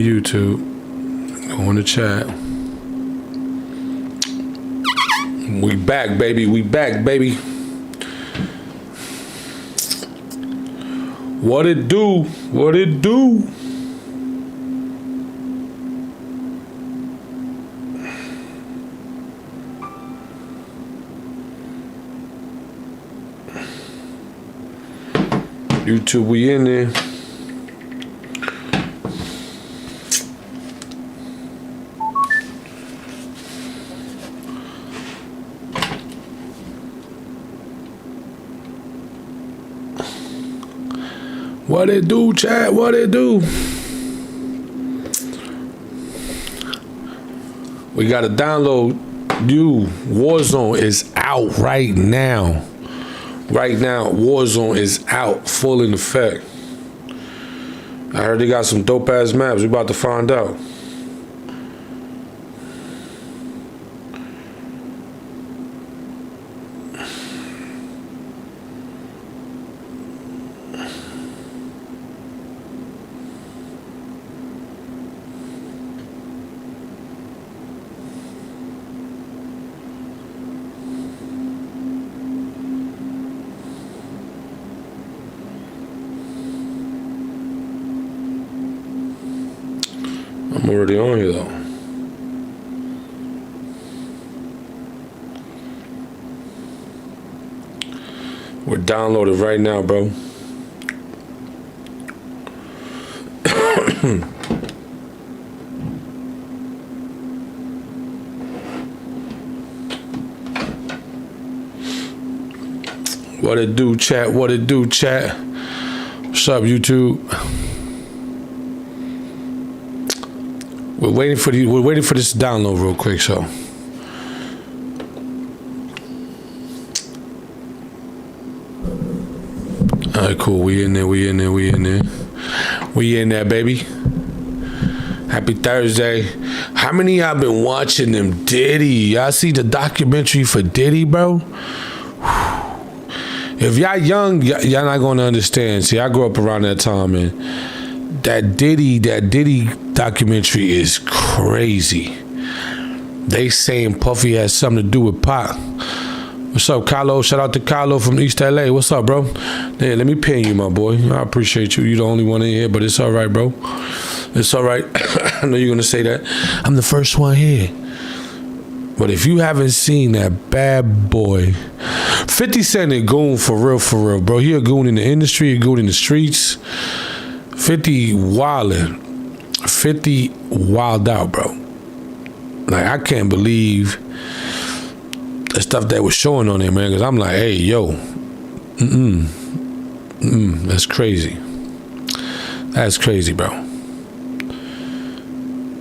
YouTube, go in the chat. We back, baby. We back, baby. What it do? What it do? YouTube, we in there. What it do, chat? What it do? We got to download you. Warzone is out right now. Right now, Warzone is out, full in effect. I heard they got some dope ass maps. We about to find out. I'm already on here though. We're downloaded right now, bro. What it do, chat? What it do, chat? What's up, YouTube? We're waiting for this to download real quick, so. All right, cool. We in there. We in there, baby. Happy Thursday. How many of y'all been watching them Diddy? Y'all see the documentary for Diddy, bro? If y'all young, y'all not gonna understand. See, I grew up around that time, and that Diddy documentary is crazy. They saying Puffy has something to do with Pac. What's up, Carlo? Shout out to Carlo from East LA. What's up, bro? Yeah, let me pin you, my boy. I appreciate you. You the only one in here, but it's all right, bro. It's all right. I know you're gonna say that. I'm the first one here. But if you haven't seen that bad boy, 50 Cent a goon for real, bro. He a goon in the industry, a goon in the streets. 50 wildin'. 50 wild out, bro. Like, I can't believe the stuff that was showing on there, man. Because I'm like, hey, yo. That's crazy. That's crazy, bro.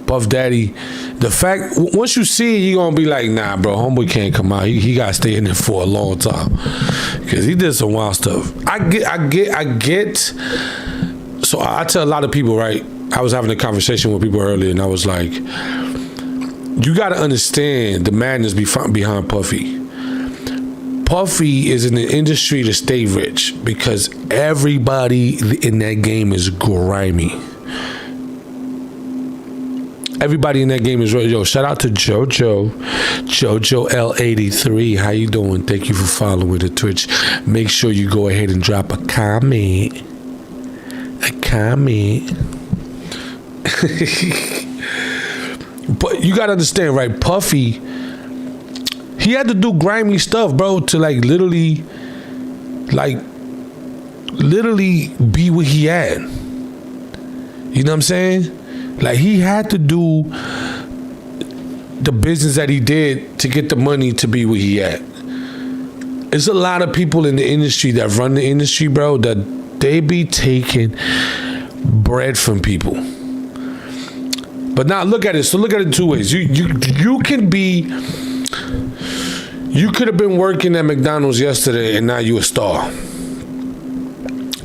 Puff Daddy. The fact, once you see it, you're going to be like, nah, bro, homeboy can't come out. He got to stay in there for a long time. Because he did some wild stuff. I get. So I tell a lot of people, right? I was having a conversation with people earlier, and I was like, you got to understand the madness behind Puffy. Puffy is in the industry to stay rich because everybody in that game is grimy. Everybody in that game is yo. Shout out to JoJo L83. How you doing? Thank you for following the Twitch. Make sure you go ahead and drop a comment. But you gotta understand, right? Puffy, he had to do grimy stuff, bro, to literally be what he had. You know what I'm saying? Like, he had to do the business that he did to get the money to be what he had. There's a lot of people in the industry that run the industry, bro, that they be taking bread from people. But now look at it. So look at it two ways. You could have been working at McDonald's yesterday and now you a star.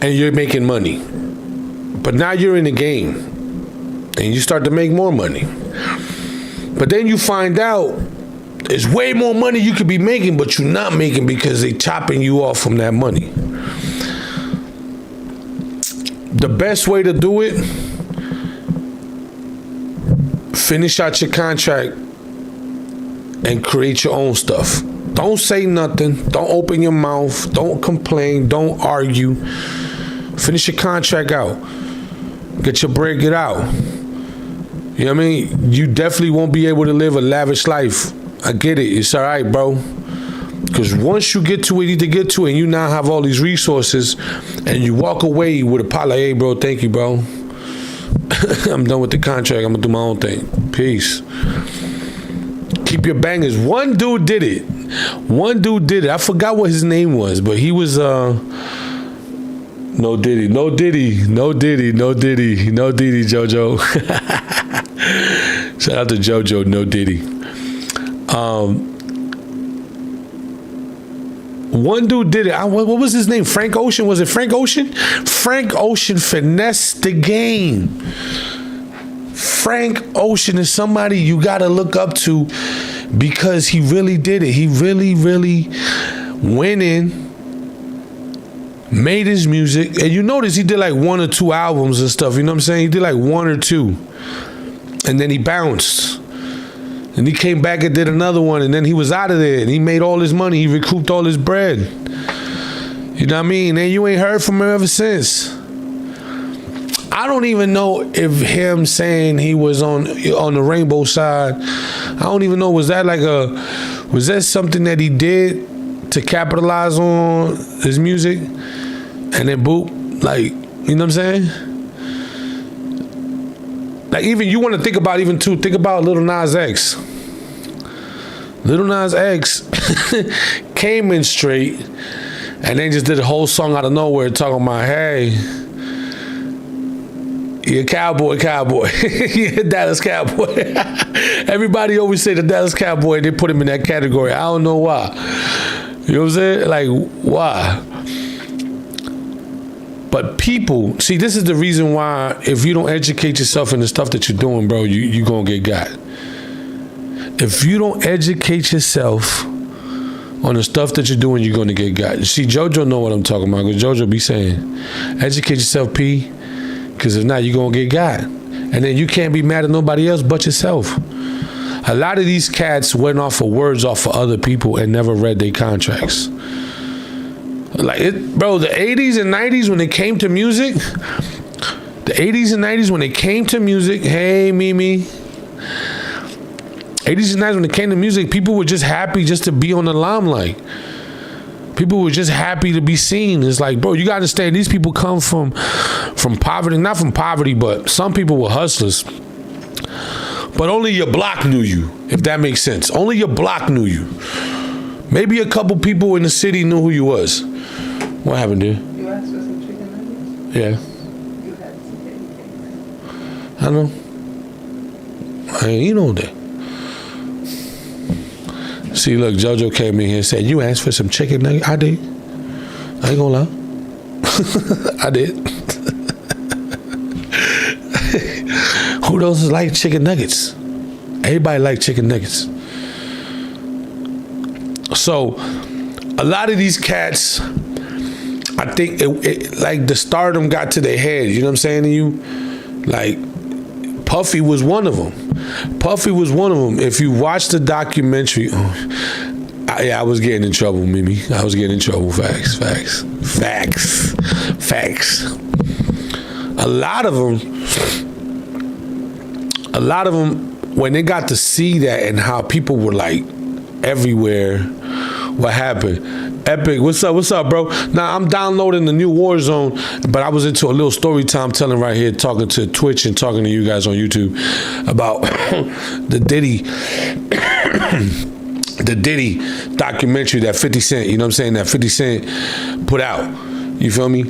And you're making money. But now you're in the game. And you start to make more money. But then you find out there's way more money you could be making, but you're not making because they chopping you off from that money. The best way to do it finish out your contract and create your own stuff. Don't say nothing. Don't open your mouth. Don't complain. Don't argue. Finish your contract out. Get your bread, get out. You know what I mean? You definitely won't be able to live a lavish life. I get it. It's all right, bro. Because once you get to where you need to get to and you now have all these resources and you walk away with a pot like, hey, bro, thank you, bro. I'm done with the contract. I'm going to do my own thing. Peace. Keep your bangers. One dude did it. I forgot what his name was, but he was... No Diddy, JoJo. Shout out to JoJo, no Diddy. One dude did it. What was his name? Frank Ocean? Was it Frank Ocean? Frank Ocean finessed the game. Frank Ocean is somebody you gotta look up to because he really did it. He really went in, made his music, and you notice he did like 1 or 2 albums and stuff, you know what I'm saying? He did like 1 or 2, and then he bounced, and he came back and did another one, and then he was out of there, and he made all his money, he recouped all his bread, you know what I mean? And you ain't heard from him ever since. I don't even know if him saying he was on the rainbow side, I don't even know, was that something that he did to capitalize on his music? And then boop, like, you know what I'm saying? Like, even you want to think about Lil Nas X. Lil Nas X came in straight and then just did a whole song out of nowhere talking about, hey, you're a cowboy. You're a Dallas Cowboy. Everybody always say the Dallas Cowboy, they put him in that category. I don't know why. You know what I'm saying? Like, why? But people, see, this is the reason why if you don't educate yourself in the stuff that you're doing, bro, you're going to get got. If you don't educate yourself on the stuff that you're doing, you're going to get got. You see, JoJo know what I'm talking about, because JoJo be saying, educate yourself, P, because if not, you're going to get got. And then you can't be mad at nobody else but yourself. A lot of these cats went off of words off of other people and never read their contracts. Like, bro, the 80s and 90s when it came to music, hey, Mimi. 80s and 90s when it came to music, people were just happy just to be on the limelight. People were just happy to be seen. It's like, bro, you gotta understand, these people come from poverty, not from poverty, but some people were hustlers. But only your block knew you, if that makes sense. Only your block knew you. Maybe a couple people in the city knew who you was. What happened, dude? You asked for some chicken nuggets? Yeah. You had some cake. I know. I ain't eat all day. See, look, JoJo came in here and said, you asked for some chicken nuggets? I did. I ain't gonna lie. I did. Who else like chicken nuggets? Everybody like chicken nuggets. So, a lot of these cats, I think it like the stardom got to their head. You know what I'm saying to you? Like, Puffy was one of them. If you watch the documentary, I was getting in trouble, Mimi. I was getting in trouble. Facts. A lot of them, when they got to see that and how people were like everywhere, what happened? Epic, what's up, bro? Now, I'm downloading the new Warzone, but I was into a little story time telling right here, talking to Twitch and talking to you guys on YouTube about the Diddy documentary that 50 Cent, you know what I'm saying, that 50 Cent put out. You feel me?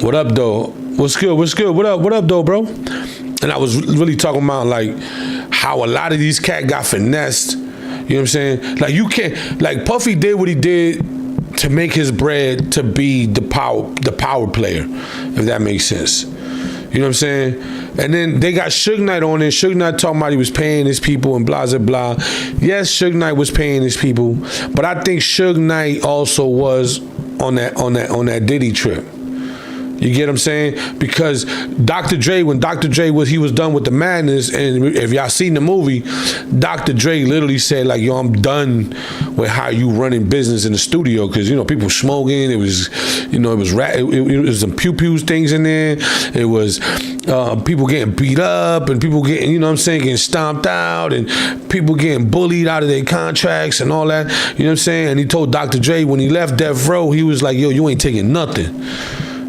What up, though? What's good? What up, though, bro? And I was really talking about, like, how a lot of these cats got finessed. You know what I'm saying? Like, you can't, like, Puffy did what he did to make his bread to be the power player, if that makes sense. You know what I'm saying? And then they got Suge Knight on it. Suge Knight talking about he was paying his people and blah, blah, blah. Yes, Suge Knight was paying his people, but I think Suge Knight also was on that Diddy trip. You get what I'm saying? Because Dr. Dre, when Dr. Dre was done with the madness, and if y'all seen the movie, Dr. Dre literally said like, yo, I'm done with how you running business in the studio, because people smoking. It was, it was some pew things in there. It was people getting beat up and people getting, getting stomped out, and people getting bullied out of their contracts and all that. You know what I'm saying? And he told Dr. Dre when he left Death Row, he was like, yo, you ain't taking nothing.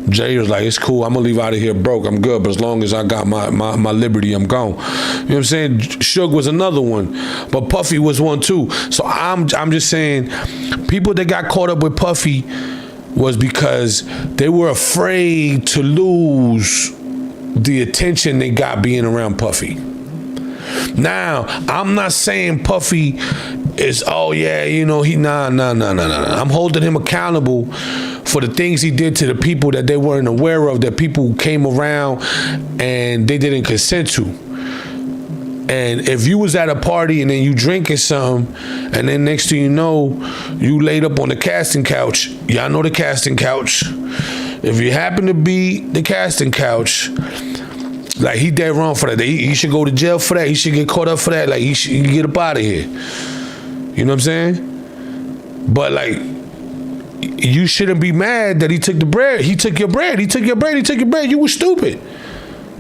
Jay was like, it's cool, I'm gonna leave out of here broke, I'm good, but as long as I got my liberty, I'm gone. You know what I'm saying? Suge was another one, but Puffy was one too. So I'm just saying, people that got caught up with Puffy was because they were afraid to lose the attention they got being around Puffy. Now, I'm not saying Puffy is, nah. I'm holding him accountable for the things he did to the people that they weren't aware of, that people came around and they didn't consent to. And if you was at a party and then you drinking some, and then next thing you know, you laid up on the casting couch. Y'all know the casting couch. If you happen to be the casting couch, like, he dead wrong for that. He should go to jail for that. He should get caught up for that. Like, he should get up out of here. You know what I'm saying? But like, you shouldn't be mad that he took the bread. He took your bread. He took your bread. He took your bread. You were stupid.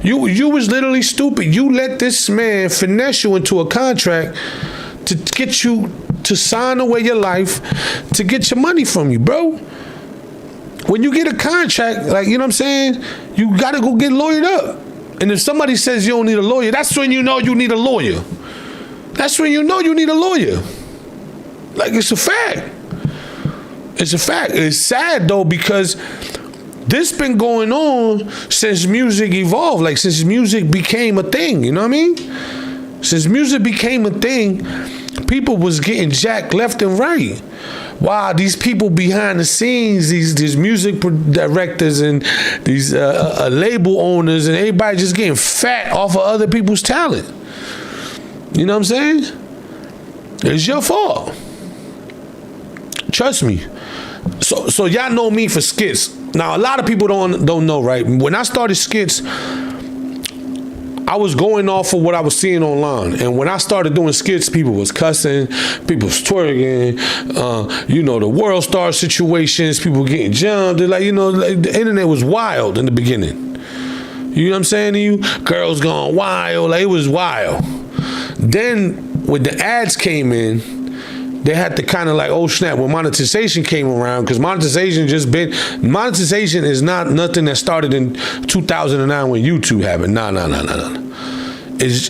You was literally stupid. You let this man finesse you into a contract to get you to sign away your life to get your money from you, bro. When you get a contract, like, you know what I'm saying? You gotta go get lawyered up. And if somebody says you don't need a lawyer, that's when you know you need a lawyer. That's when you know you need a lawyer. Like, it's a fact. It's a fact. It's sad though, because this been going on since music evolved, like since music became a thing, you know what I mean? Since music became a thing, people was getting jacked left and right. Wow, these people behind the scenes, these music directors and these label owners and everybody just getting fat off of other people's talent. You know what I'm saying? It's your fault. Trust me. So y'all know me for skits. Now, a lot of people don't know, right? When I started skits, I was going off of what I was seeing online. And when I started doing skits, people was cussing, people was twerking, the world star situations, people getting jumped. Like, the internet was wild in the beginning. You know what I'm saying to you? Girls going wild, like, it was wild. Then when the ads came in, they had to kind of like, oh snap, when monetization came around, because monetization is not nothing that started in 2009 when YouTube happened. No. It's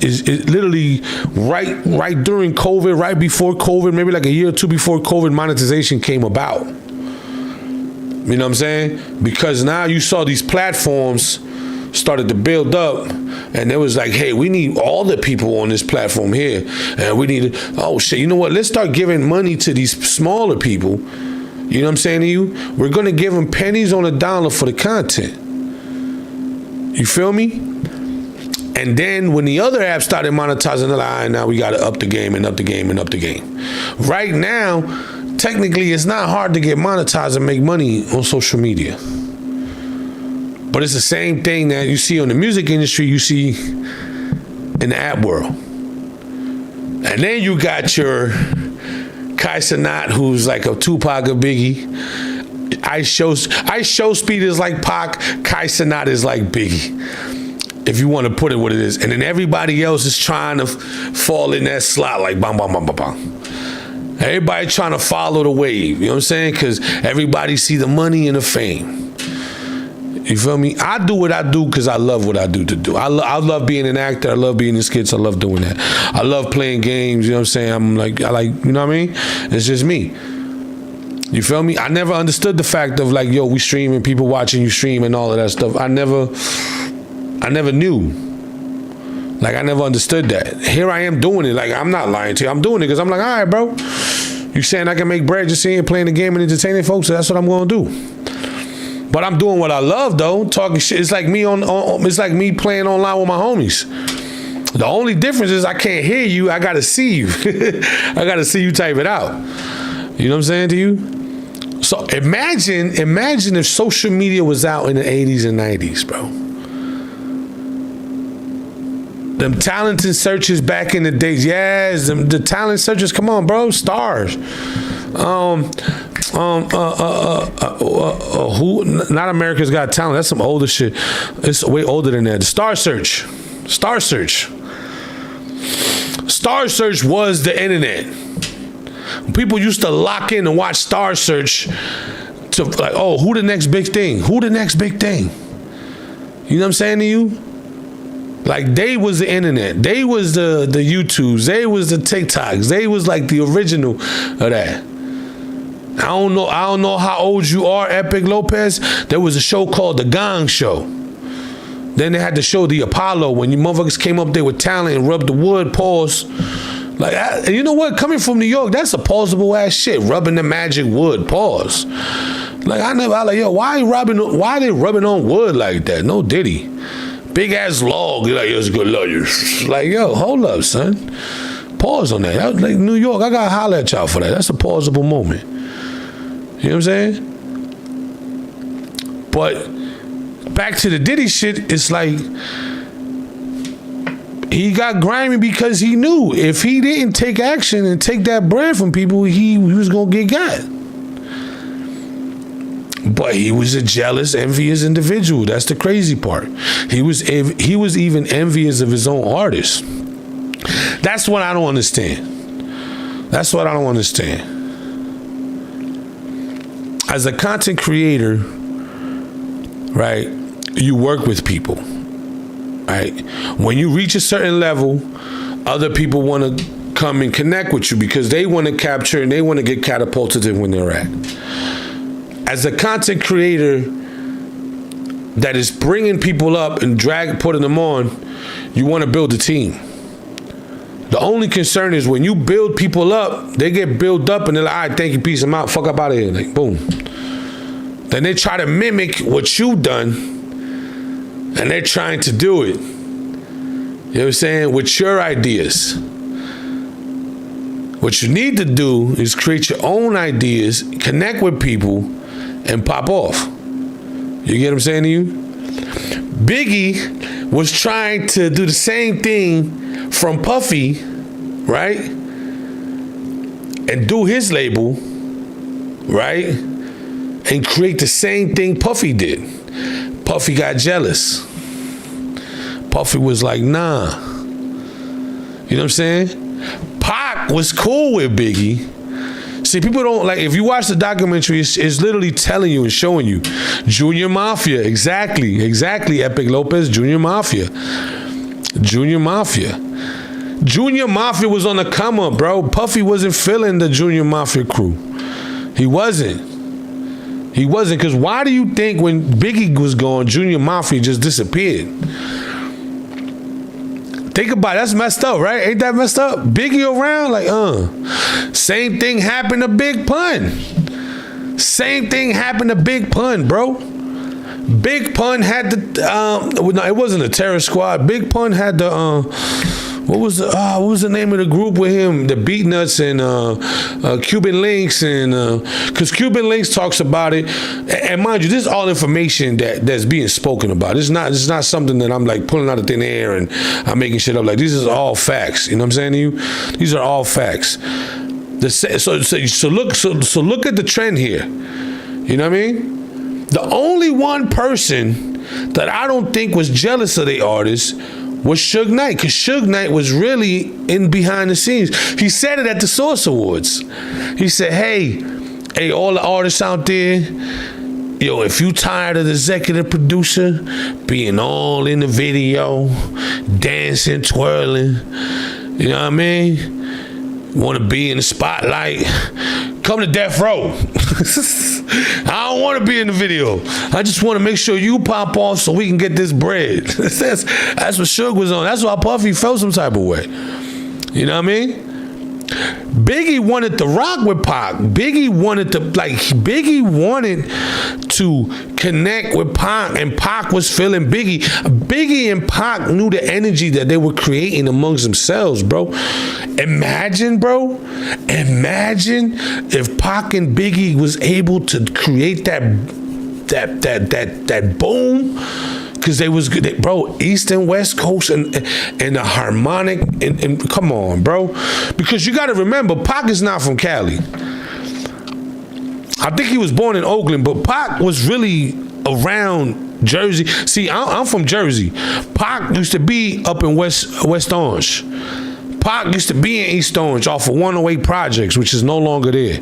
literally right during COVID, right before COVID, maybe like a year or two before COVID, monetization came about. You know what I'm saying? Because now you saw these platforms started to build up, and it was like, hey, we need all the people on this platform here, and we need, oh shit, you know what, let's start giving money to these smaller people. You know what I'm saying to you? We're gonna give them pennies on a dollar for the content. You feel me? And then when the other apps started monetizing, they're like, all right, now we gotta up the game and up the game and up the game. Right now, technically, it's not hard to get monetized and make money on social media. But it's the same thing that you see on the music industry, you see in the app world. And then you got your Kai Cenat, who's like a Tupac or Biggie. Ice Show Speed is like Pac, Kai Cenat is like Biggie, if you want to put it what it is. And then everybody else is trying to fall in that slot like bang, bang, bang, bang, bang. Everybody trying to follow the wave, you know what I'm saying? Because everybody see the money and the fame. You feel me? I do what I do because I love what I do to do. I love being an actor. I love being in skits. I love doing that. I love playing games. You know what I'm saying? I like, you know what I mean? It's just me. You feel me? I never understood the fact of like, yo, we streaming, people watching you stream and all of that stuff. I never knew. Like, I never understood that. Here I am doing it. Like, I'm not lying to you. I'm doing it because I'm like, all right, bro. You saying I can make bread just sitting here playing the game and entertaining folks? So that's what I'm going to do. But I'm doing what I love though, talking shit. It's like me it's like me playing online with my homies. The only difference is I can't hear you, I gotta see you. I gotta see you type it out. You know what I'm saying to you? So imagine if social media was out in the 80s and 90s, bro. Them talent searches back in the days. Yes, the talent searches. Come on, bro. Stars. Who? Not America's Got Talent. That's some older shit. It's way older than that. The Star Search. Star Search. Star Search was the internet. People used to lock in and watch Star Search to like, oh, who the next big thing? Who the next big thing? You know what I'm saying to you? Like, they was the internet. They was the YouTubes. They was the TikToks. They was like the original of that. I don't know how old you are, Epic Lopez. There was a show called The Gong Show. Then they had the show The Apollo, when you motherfuckers came up there with talent and rubbed the wood, pause. Like, you know what? Coming from New York, that's a pausable ass shit. Rubbing the magic wood, pause. Like, I like, yo, why they rubbing on wood like that? No Diddy. Big ass log. You're like, yo, it's good love you. Like, yo, hold up, son. Pause on that. That was like New York. I gotta holler at y'all for that. That's a pausable moment. You know what I'm saying? But back to the Diddy shit, it's like he got grimy because he knew if he didn't take action and take that bread from people, he was gonna get got. But he was a jealous, envious individual. That's the crazy part. He was even envious of his own artists. That's what I don't understand. That's what I don't understand. As a content creator, right, you work with people, right? When you reach a certain level, other people want to come and connect with you because they want to capture and they want to get catapulted in when they're at. As a content creator that is bringing people up and putting them on, you want to build a team. The only concern is when you build people up, they get built up and they're like, all right, thank you, peace, I'm out, fuck up out of here. Like, boom. Then they try to mimic what you've done and they're trying to do it. You know what I'm saying? With your ideas. What you need to do is create your own ideas, connect with people, and pop off. You get what I'm saying to you? Biggie was trying to do the same thing from Puffy, right? And do his label, right? And create the same thing Puffy did. Puffy got jealous. Puffy was like, nah. You know what I'm saying? Pac was cool with Biggie. See, people don't like, if you watch the documentary, it's literally telling you and showing you. Junior Mafia, exactly, Epic Lopez, Junior Mafia. Junior Mafia was on the come up, bro. Puffy wasn't feeling the Junior Mafia crew. He wasn't, because why do you think when Biggie was gone, Junior Mafia just disappeared? Think about it, that's messed up, right? Ain't that messed up? Biggie around, like, Same thing happened to Big Pun. Same thing happened to Big Pun, bro. Big Pun had the, no, it wasn't a terror squad. Big Pun had the, what was the name of the group with him? The Beatnuts and Cuban Links, and because Cuban Links talks about it, and mind you, this is all information that's being spoken about. This is not something that I'm like pulling out of thin air and I'm making shit up. Like, this is all facts. You know what I'm saying to you? These are all facts. So look at the trend here. You know what I mean? The only one person that I don't think was jealous of the artist was Suge Knight, because Suge Knight was really in behind the scenes. He said it at the Source Awards. He said, hey, all the artists out there, yo, if you tired of the executive producer being all in the video, dancing, twirling, you know what I mean? Want to be in the spotlight, come to Death Row. I don't want to be in the video. I just want to make sure you pop off so we can get this bread. That's what Suge was on. That's why Puffy felt some type of way. You know what I mean? Biggie wanted to rock with Pac. Biggie wanted to connect with Pac, and Pac was feeling Biggie. Biggie and Pac knew the energy that they were creating amongst themselves, bro. Imagine, bro. Imagine if Pac and Biggie was able to create that boom. Because they was good, bro. East and West Coast and the harmonic and come on, bro. Because you got to remember, Pac is not from Cali. I think he was born in Oakland, but Pac was really around Jersey. See, I'm from Jersey. Pac used to be up in West Orange. Pac used to be in East Orange off of 108 Projects, which is no longer there.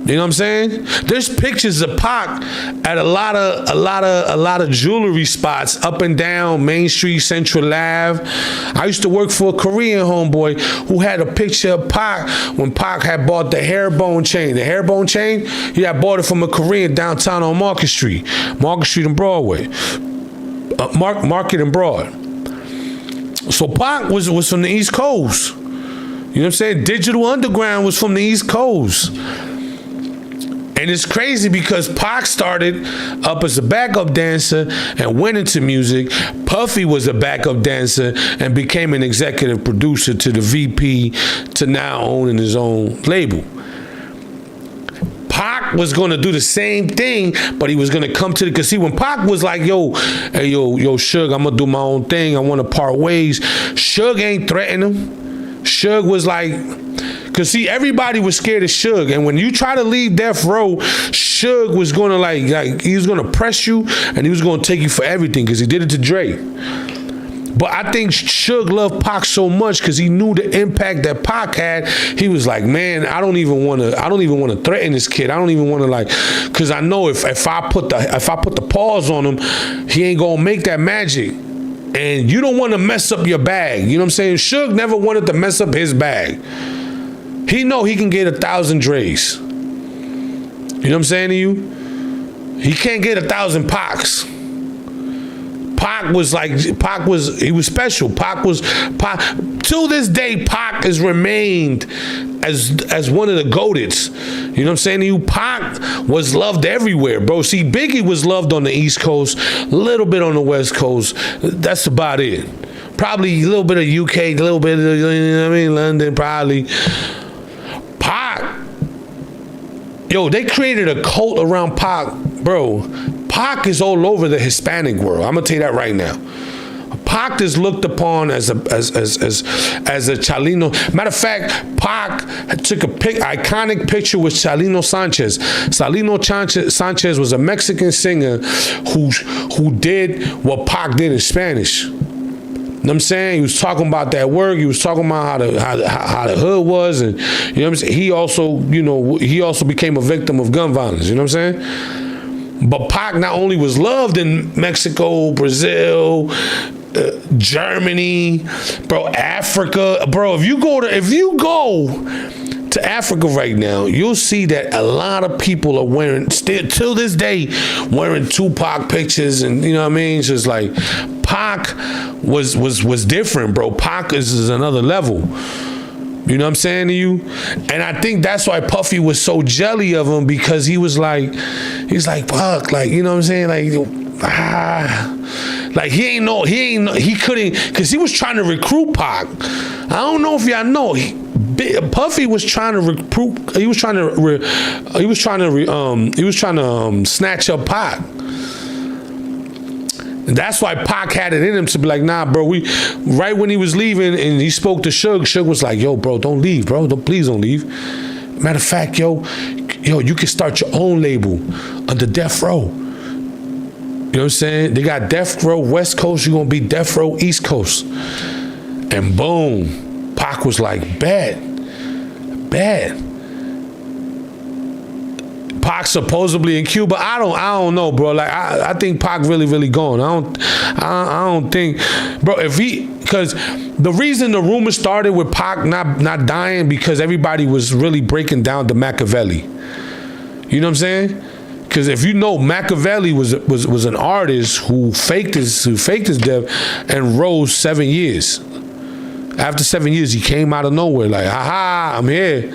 You know what I'm saying? There's pictures of Pac at a lot of jewelry spots up and down Main Street, Central Ave. I used to work for a Korean homeboy who had a picture of Pac when Pac had bought the Hairbone chain. The Hairbone chain, he had bought it from a Korean downtown on Market Street and Broadway. Market and Broad. So Pac was from the East Coast. You know what I'm saying? Digital Underground was from the East Coast. And it's crazy because Pac started up as a backup dancer and went into music. Puffy was a backup dancer and became an executive producer to the VP to now owning his own label. Pac was going to do the same thing, but he was going to come to because see, when Pac was like, yo, Suge, I'm going to do my own thing. I want to part ways. Suge ain't threatening him. Suge was like, because see, everybody was scared of Suge. And when you try to leave Death Row, Suge was going to like he was going to press you and he was going to take you for everything because he did it to Dre. But I think Suge loved Pac so much because he knew the impact that Pac had. He was like, man, I don't even want to threaten this kid. I don't even want to because I know if I put the pause on him, he ain't going to make that magic. And you don't want to mess up your bag. You know what I'm saying? Suge never wanted to mess up his bag. He know he can get 1,000 Dre's. You know what I'm saying to you? He can't get 1,000 Pacs. Pac was special. Till this day, Pac has remained as one of the GOATeds. You know what I'm saying to you? Pac was loved everywhere, bro. See, Biggie was loved on the East Coast, a little bit on the West Coast. That's about it. Probably a little bit of UK, a little bit of, you know what I mean, London, probably. Pac, yo, they created a cult around Pac, bro. Pac is all over the Hispanic world. I'm gonna tell you that right now. Pac is looked upon as a Chalino. Matter of fact, Pac took a iconic picture with Chalino Sanchez. Chalino Sanchez was a Mexican singer who did what Pac did in Spanish. You know what I'm saying? He was talking about that work. He was talking about how the hood was, and you know what I'm saying. He also became a victim of gun violence. You know what I'm saying? But Pac not only was loved in Mexico, Brazil, Germany, bro, Africa, bro. If you go to Africa right now, you'll see that a lot of people are wearing, still till this day, wearing Tupac pictures, and you know what I mean. It's just like Pac was different, bro. Pac is another level. You know what I'm saying to you? And I think that's why Puffy was so jelly of him, because he's like, fuck, like, you know what I'm saying? Like, he couldn't, because he was trying to recruit Pac. I don't know if y'all know, Puffy was trying to recruit, he was trying to snatch up Pac. And that's why Pac had it in him to be like, nah, bro, right when he was leaving and he spoke to Suge was like, yo, bro, don't leave, bro. Please don't leave. Matter of fact, yo, you can start your own label under Death Row. You know what I'm saying? They got Death Row West Coast, you're gonna be Death Row East Coast. And boom, Pac was like, bad. Pac supposedly in Cuba. I don't know, bro. Like I think Pac really gone. I don't think, bro. Because the reason the rumor started with Pac not dying, because everybody was really breaking down to Machiavelli. You know what I'm saying? Because if you know, Machiavelli was an artist who faked his death and rose 7 years After 7 years, he came out of nowhere like, haha, I'm here.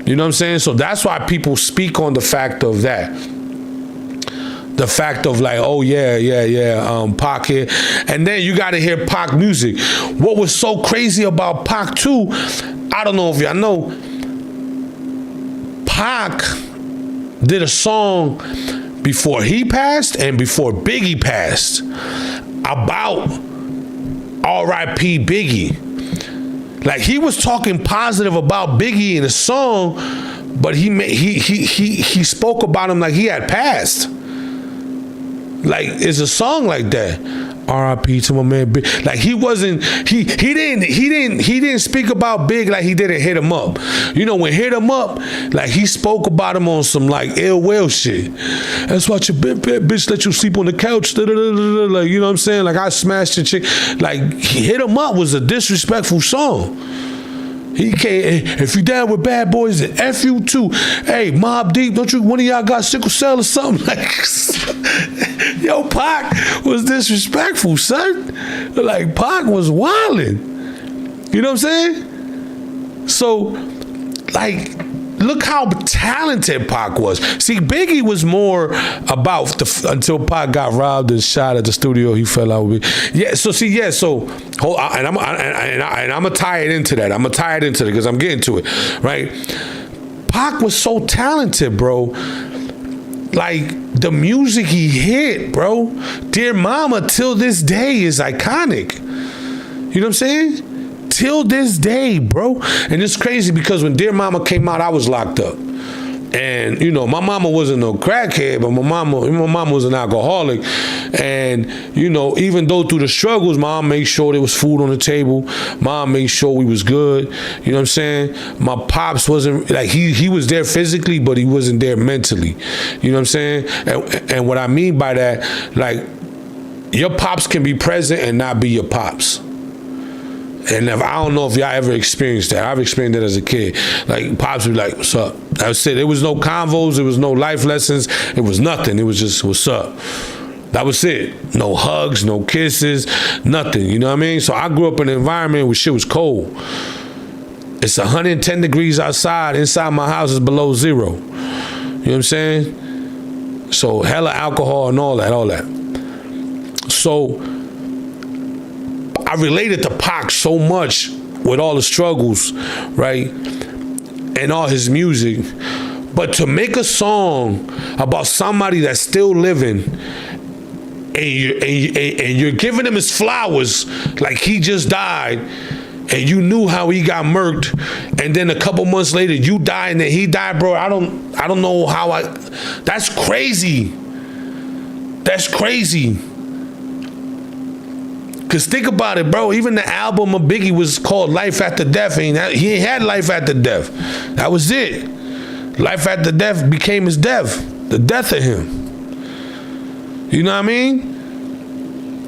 You know what I'm saying? So that's why people speak on the fact of that. The fact of like, oh yeah, Pac here. And then you gotta hear Pac music. What was so crazy about Pac too, I don't know if y'all know, Pac did a song before he passed and before Biggie passed about R.I.P. Biggie. Like, he was talking positive about Biggie in the song, but he spoke about him like he had passed. Like, it's a song like that. R.I.P. to my man Big. Like, he didn't speak about Big like he didn't Hit Him Up. You know, when Hit Him Up, like, he spoke about him on some like ill will shit. That's why your bitch let you sleep on the couch. Like, you know what I'm saying? Like, I smashed your chick. Like, Hit Him Up was a disrespectful song. He can't. If you down with bad boys, then F you too. Hey, Mob Deep, don't you? One of y'all got sickle cell or something? Like, yo, Pac was disrespectful, son. Like, Pac was wildin'. You know what I'm saying? So, like, look how talented Pac was. See, Biggie was more about until Pac got robbed and shot at the studio. He fell out with me. Yeah. So hold on, and I'm gonna tie it into that. I'm gonna tie it into it because I'm getting to it, right? Pac was so talented, bro. Like, the music he hit, bro. Dear Mama, till this day is iconic. You know what I'm saying? Till this day, bro. And it's crazy because when Dear Mama came out, I was locked up. And, you know, my mama wasn't no crackhead, but my mama was an alcoholic. And, you know, even though through the struggles, Mom made sure there was food on the table. Mom made sure we was good. You know what I'm saying? My pops wasn't, like, he was there physically, but he wasn't there mentally. You know what I'm saying? And what I mean by that, like, your pops can be present and not be your pops. And I don't know if y'all ever experienced that. I've experienced that as a kid. Like, pops would be like, what's up? That was it. There was no convos. There was no life lessons. It was nothing. It was just, what's up? That was it. No hugs, no kisses, nothing. You know what I mean? So I grew up in an environment where shit was cold. It's 110 degrees outside. Inside my house is below zero. You know what I'm saying? So hella alcohol and all that. So I related to Pac so much with all the struggles, right? And all his music. But to make a song about somebody that's still living and you're giving him his flowers like he just died and you knew how he got murked and then a couple months later you died and then he died, bro. I don't know how that's crazy. That's crazy. Cause think about it, bro. Even the album of Biggie was called Life After Death. He ain't had life after death. That was it. Life after death became his death. The death of him. You know what I mean?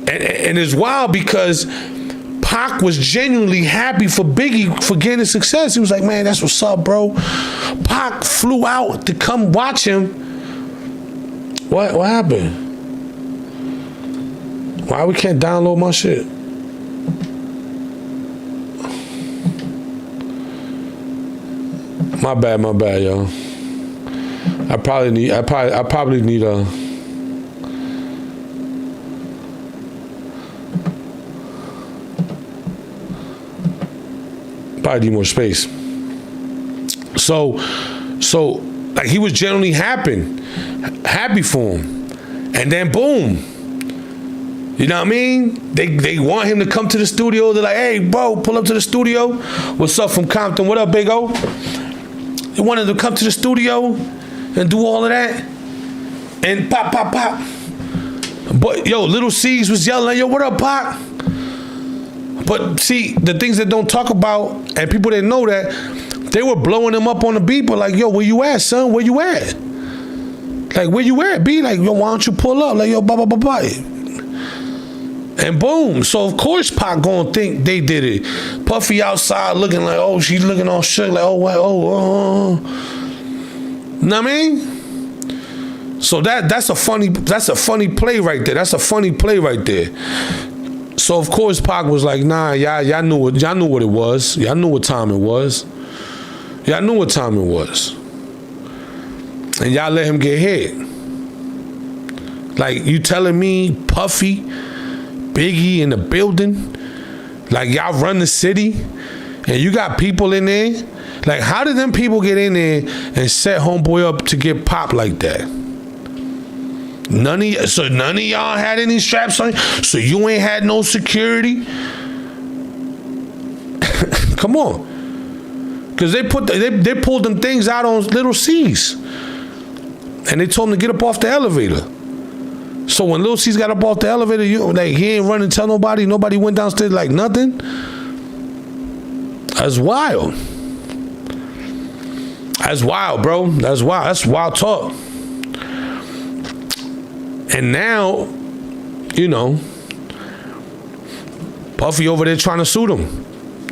And it's wild because Pac was genuinely happy for Biggie for gaining success. He was like, man, that's what's up, bro. Pac flew out to come watch him. What happened? Why we can't download my shit? My bad, y'all. I probably need more space. So like, he was generally happy for him. And then boom. You know what I mean? They want him to come to the studio. They're like, hey, bro, pull up to the studio. What's up from Compton? What up, Big O? They wanted to come to the studio and do all of that. And pop. But, yo, Little C's was yelling, yo, what up, Pop? But, see, the things that don't talk about, and people didn't know that, they were blowing him up on the beat, but like, yo, where you at, son? Where you at? Like, where you at, B? Like, yo, why don't you pull up? Like, yo, blah. And boom. So, of course, Pac gonna think they did it. Puffy outside looking like, oh, she's looking all shook. Like, oh, what, oh. Know what I mean? So that's a funny play right there. That's a funny play right there. So of course Pac was like, nah, y'all knew what it was. Y'all knew what time it was. Y'all knew what time it was. And y'all let him get hit. Like, you telling me Puffy, Biggie in the building? Like, y'all run the city and you got people in there? Like, how did them people get in there and set homeboy up to get popped like that? None of y'all had any straps on? So you ain't had no security? Come on. Because they pulled them things out on Little C's. And they told him to get up off the elevator. So when Lil C's got up off the elevator, he ain't running, tell nobody. Nobody went downstairs like nothing. That's wild. That's wild, bro. That's wild. That's wild talk. And now, Puffy over there trying to sue them.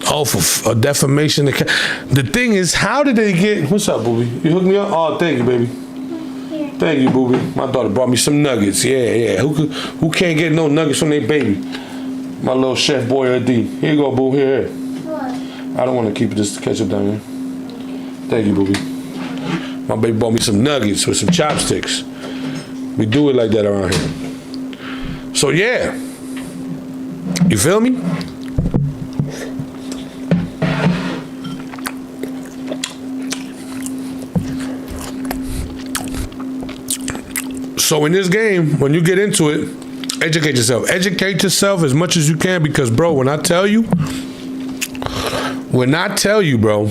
Oh, for a defamation. The thing is, how did they get... What's up, booby? You hooked me up? Oh, thank you, baby. Thank you, booby. My daughter brought me some nuggets. Yeah. Who can't get no nuggets from their baby? My little chef boy, D. Here you go, boo. Here. What? I don't want to keep this ketchup down here. Thank you, booby. My baby brought me some nuggets with some chopsticks. We do it like that around here. So, yeah. You feel me? So in this game, when you get into it, educate yourself. Educate yourself as much as you can because, bro, when I tell you, bro,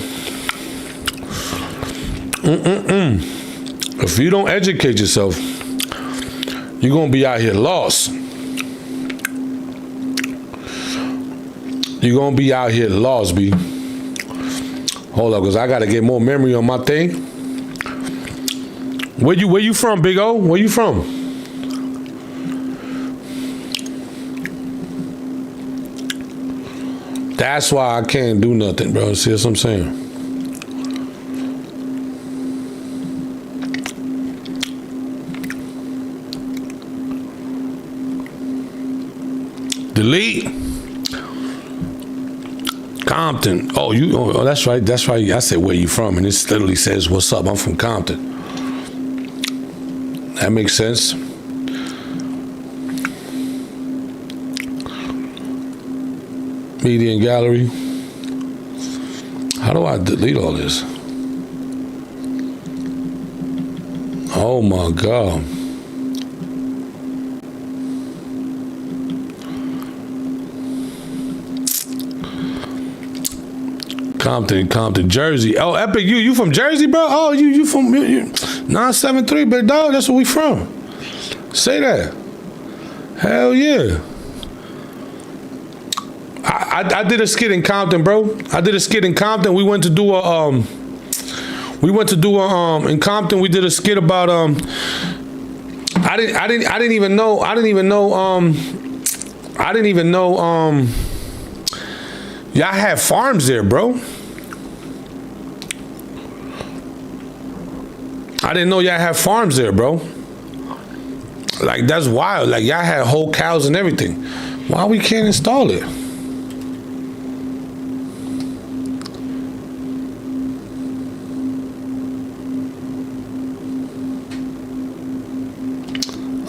if you don't educate yourself, you're going to be out here lost. You're going to be out here lost, B. Hold up, because I got to get more memory on my thing. Where you from, Big O? Where you from? That's why I can't do nothing, bro. See what I'm saying? Delete. Compton. Oh, that's right. That's right. I said, where you from? And it literally says, what's up? I'm from Compton. That makes sense. Media and gallery. How do I delete all this? Oh my God. Compton, Jersey. Oh, Epic, you from Jersey, bro? Oh, you from 973, big dog. That's where we from. Say that. Hell yeah. I did a skit in Compton, bro. I did a skit in Compton. We went to do in Compton. We did a skit about I didn't even know y'all had farms there, bro. I didn't know y'all had farms there, bro. Like, that's wild. Like, y'all had whole cows and everything. Why we can't install it?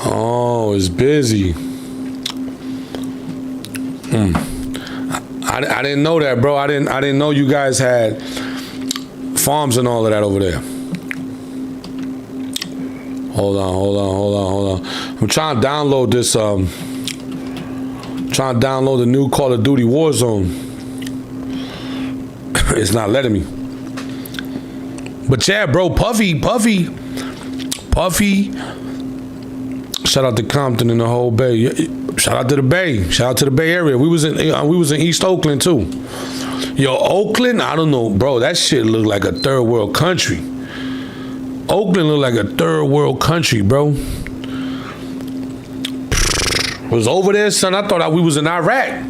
Oh, it's busy. I didn't know that, bro. I didn't know you guys had farms and all of that over there. Hold on. I'm trying to download this. Trying to download the new Call of Duty Warzone. It's not letting me. But yeah, bro, Puffy. Shout out to Compton and the whole Bay. Shout out to the Bay. Shout out to the Bay Area. We was in East Oakland too. Yo, Oakland, I don't know, bro. That shit looked like a third world country. Oakland looked like a third world country, bro. Was over there, son. I thought we was in Iraq.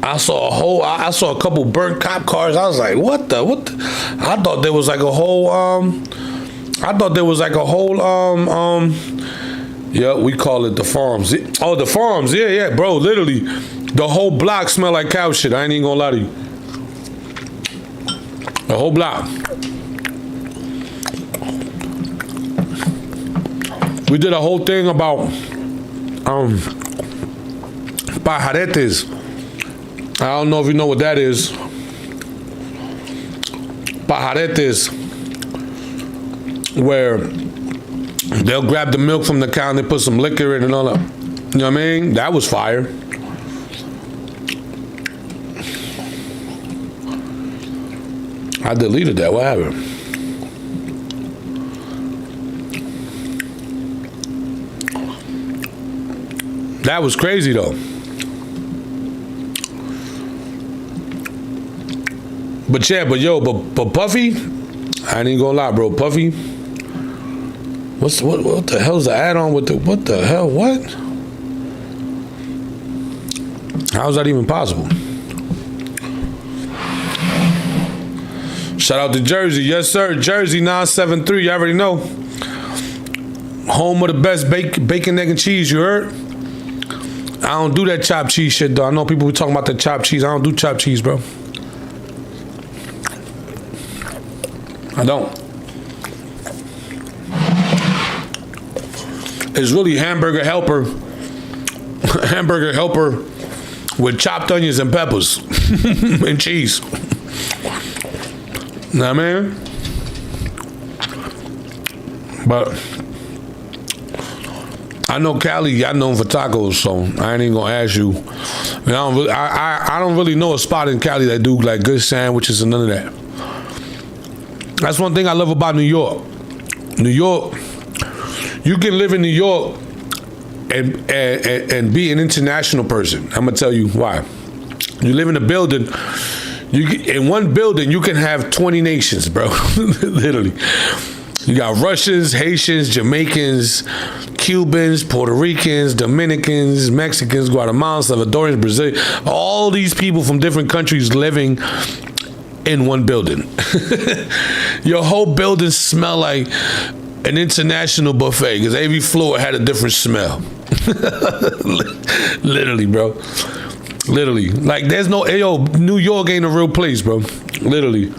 I saw a couple burnt cop cars. I was like, what the? I thought there was like a whole Yeah, we call it the farms. Oh, the farms. Yeah, bro. Literally, the whole block smell like cow shit. I ain't even gonna lie to you. The whole block. We did a whole thing about pajaretes. I don't know if you know what that is. Pajaretes, where they'll grab the milk from the cow and they put some liquor in and all that. You know what I mean? That was fire. I deleted that. What happened? That was crazy though. But yeah, but Puffy, I ain't gonna lie, bro. Puffy, what the hell's the add-on with the what the hell? What? How is that even possible? Shout out to Jersey, yes sir. Jersey 973. You already know. Home of the best bacon, egg, and cheese. You heard? I don't do that chopped cheese shit though. I know people be talking about the chopped cheese. I don't do chopped cheese, bro. I don't. It's really hamburger helper with chopped onions and peppers and cheese. Know what I mean? But I know Cali, y'all known for tacos, so I ain't even gonna ask you. I don't really know a spot in Cali that do like good sandwiches and none of that. That's one thing I love about New York. New York, you can live in New York and be an international person. I'm gonna tell you why. You live in a building. In one building, you can have 20 nations, bro. Literally. You got Russians, Haitians, Jamaicans, Cubans, Puerto Ricans, Dominicans, Mexicans, Guatemalans, Salvadorians, Brazilians. All these people from different countries living in one building. Your whole building smell like an international buffet because every floor had a different smell. Literally, bro. Literally. Like, there's no, New York ain't a real place, bro. Literally.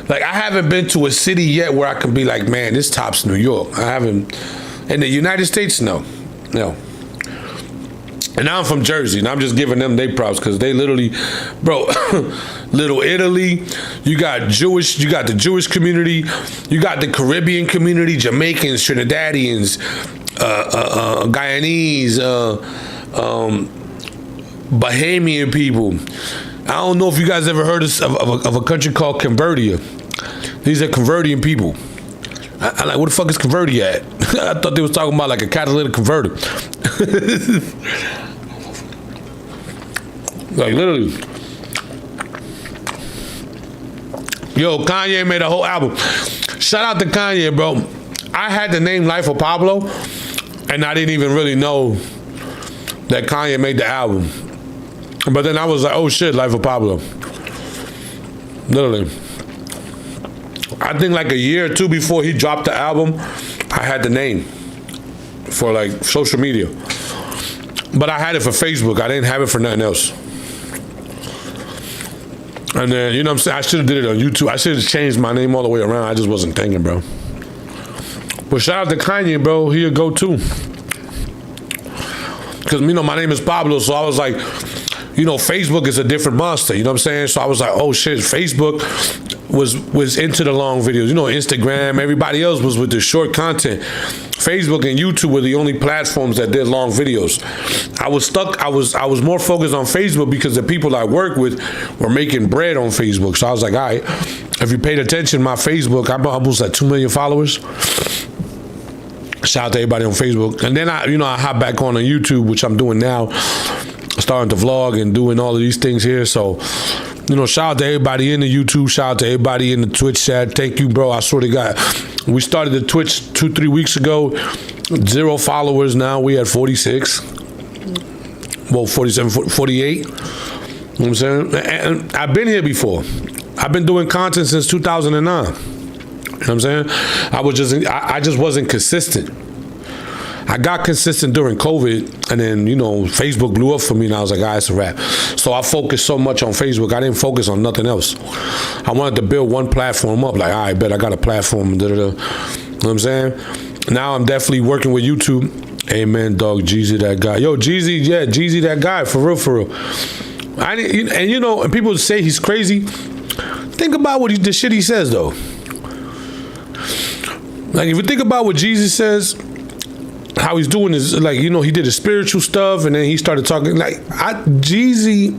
Like, I haven't been to a city yet where I can be like, man, this tops New York. I haven't. In the United States, no. And now I'm from Jersey, and I'm just giving them their props because they literally, bro, Little Italy, you got the Jewish community, you got the Caribbean community, Jamaicans, Trinidadians, Guyanese, Bahamian people. I don't know if you guys ever heard of a country called Convertia. These are Convertian people. I like, what the fuck is Convertia at? I thought they was talking about like a catalytic converter. Like, literally. Yo, Kanye made a whole album. Shout out to Kanye, bro. I had the name Life of Pablo, and I didn't even really know that Kanye made the album. But then I was like, oh shit, Life of Pablo. Literally. I think like a year or two before he dropped the album, I had the name for like social media. But I had it for Facebook. I didn't have it for nothing else. And then, you know what I'm saying? I should have did it on YouTube. I should have changed my name all the way around. I just wasn't thinking, bro. But shout out to Kanye, bro. He'll go too. Because, you know, my name is Pablo, so I was like, you know, Facebook is a different monster. You know what I'm saying? So I was like, oh shit, Facebook was into the long videos. You know, Instagram, everybody else was with the short content. Facebook and YouTube were the only platforms that did long videos. I was stuck. I was more focused on Facebook because the people I work with were making bread on Facebook. So I was like, all right, if you paid attention, my Facebook, I'm almost at 2 million followers. Shout out to everybody on Facebook. And then I hop back on YouTube, which I'm doing now, starting to vlog and doing all of these things here. So, you know, shout out to everybody in the YouTube. Shout out to everybody in the Twitch chat. Thank you, bro. I swear to God. We started the Twitch 2-3 weeks ago. 0 followers. Now we at 46. Well, 47, 48. You know what I'm saying? And I've been here before. I've been doing content since 2009. You know what I'm saying? I just wasn't consistent. I got consistent during COVID, and then, Facebook blew up for me, and I was like, all right, it's a wrap. So I focused so much on Facebook, I didn't focus on nothing else. I wanted to build one platform up, like, all right, bet I got a platform, You know what I'm saying? Now I'm definitely working with YouTube. Amen, dog. Jeezy, that guy. Yo, Jeezy, yeah, Jeezy, that guy. For real, for real. And people say he's crazy. Think about the shit he says, though. Like, if you think about what Jeezy says, how he's doing is, like, he did the spiritual stuff, and then he started talking, like, Jeezy,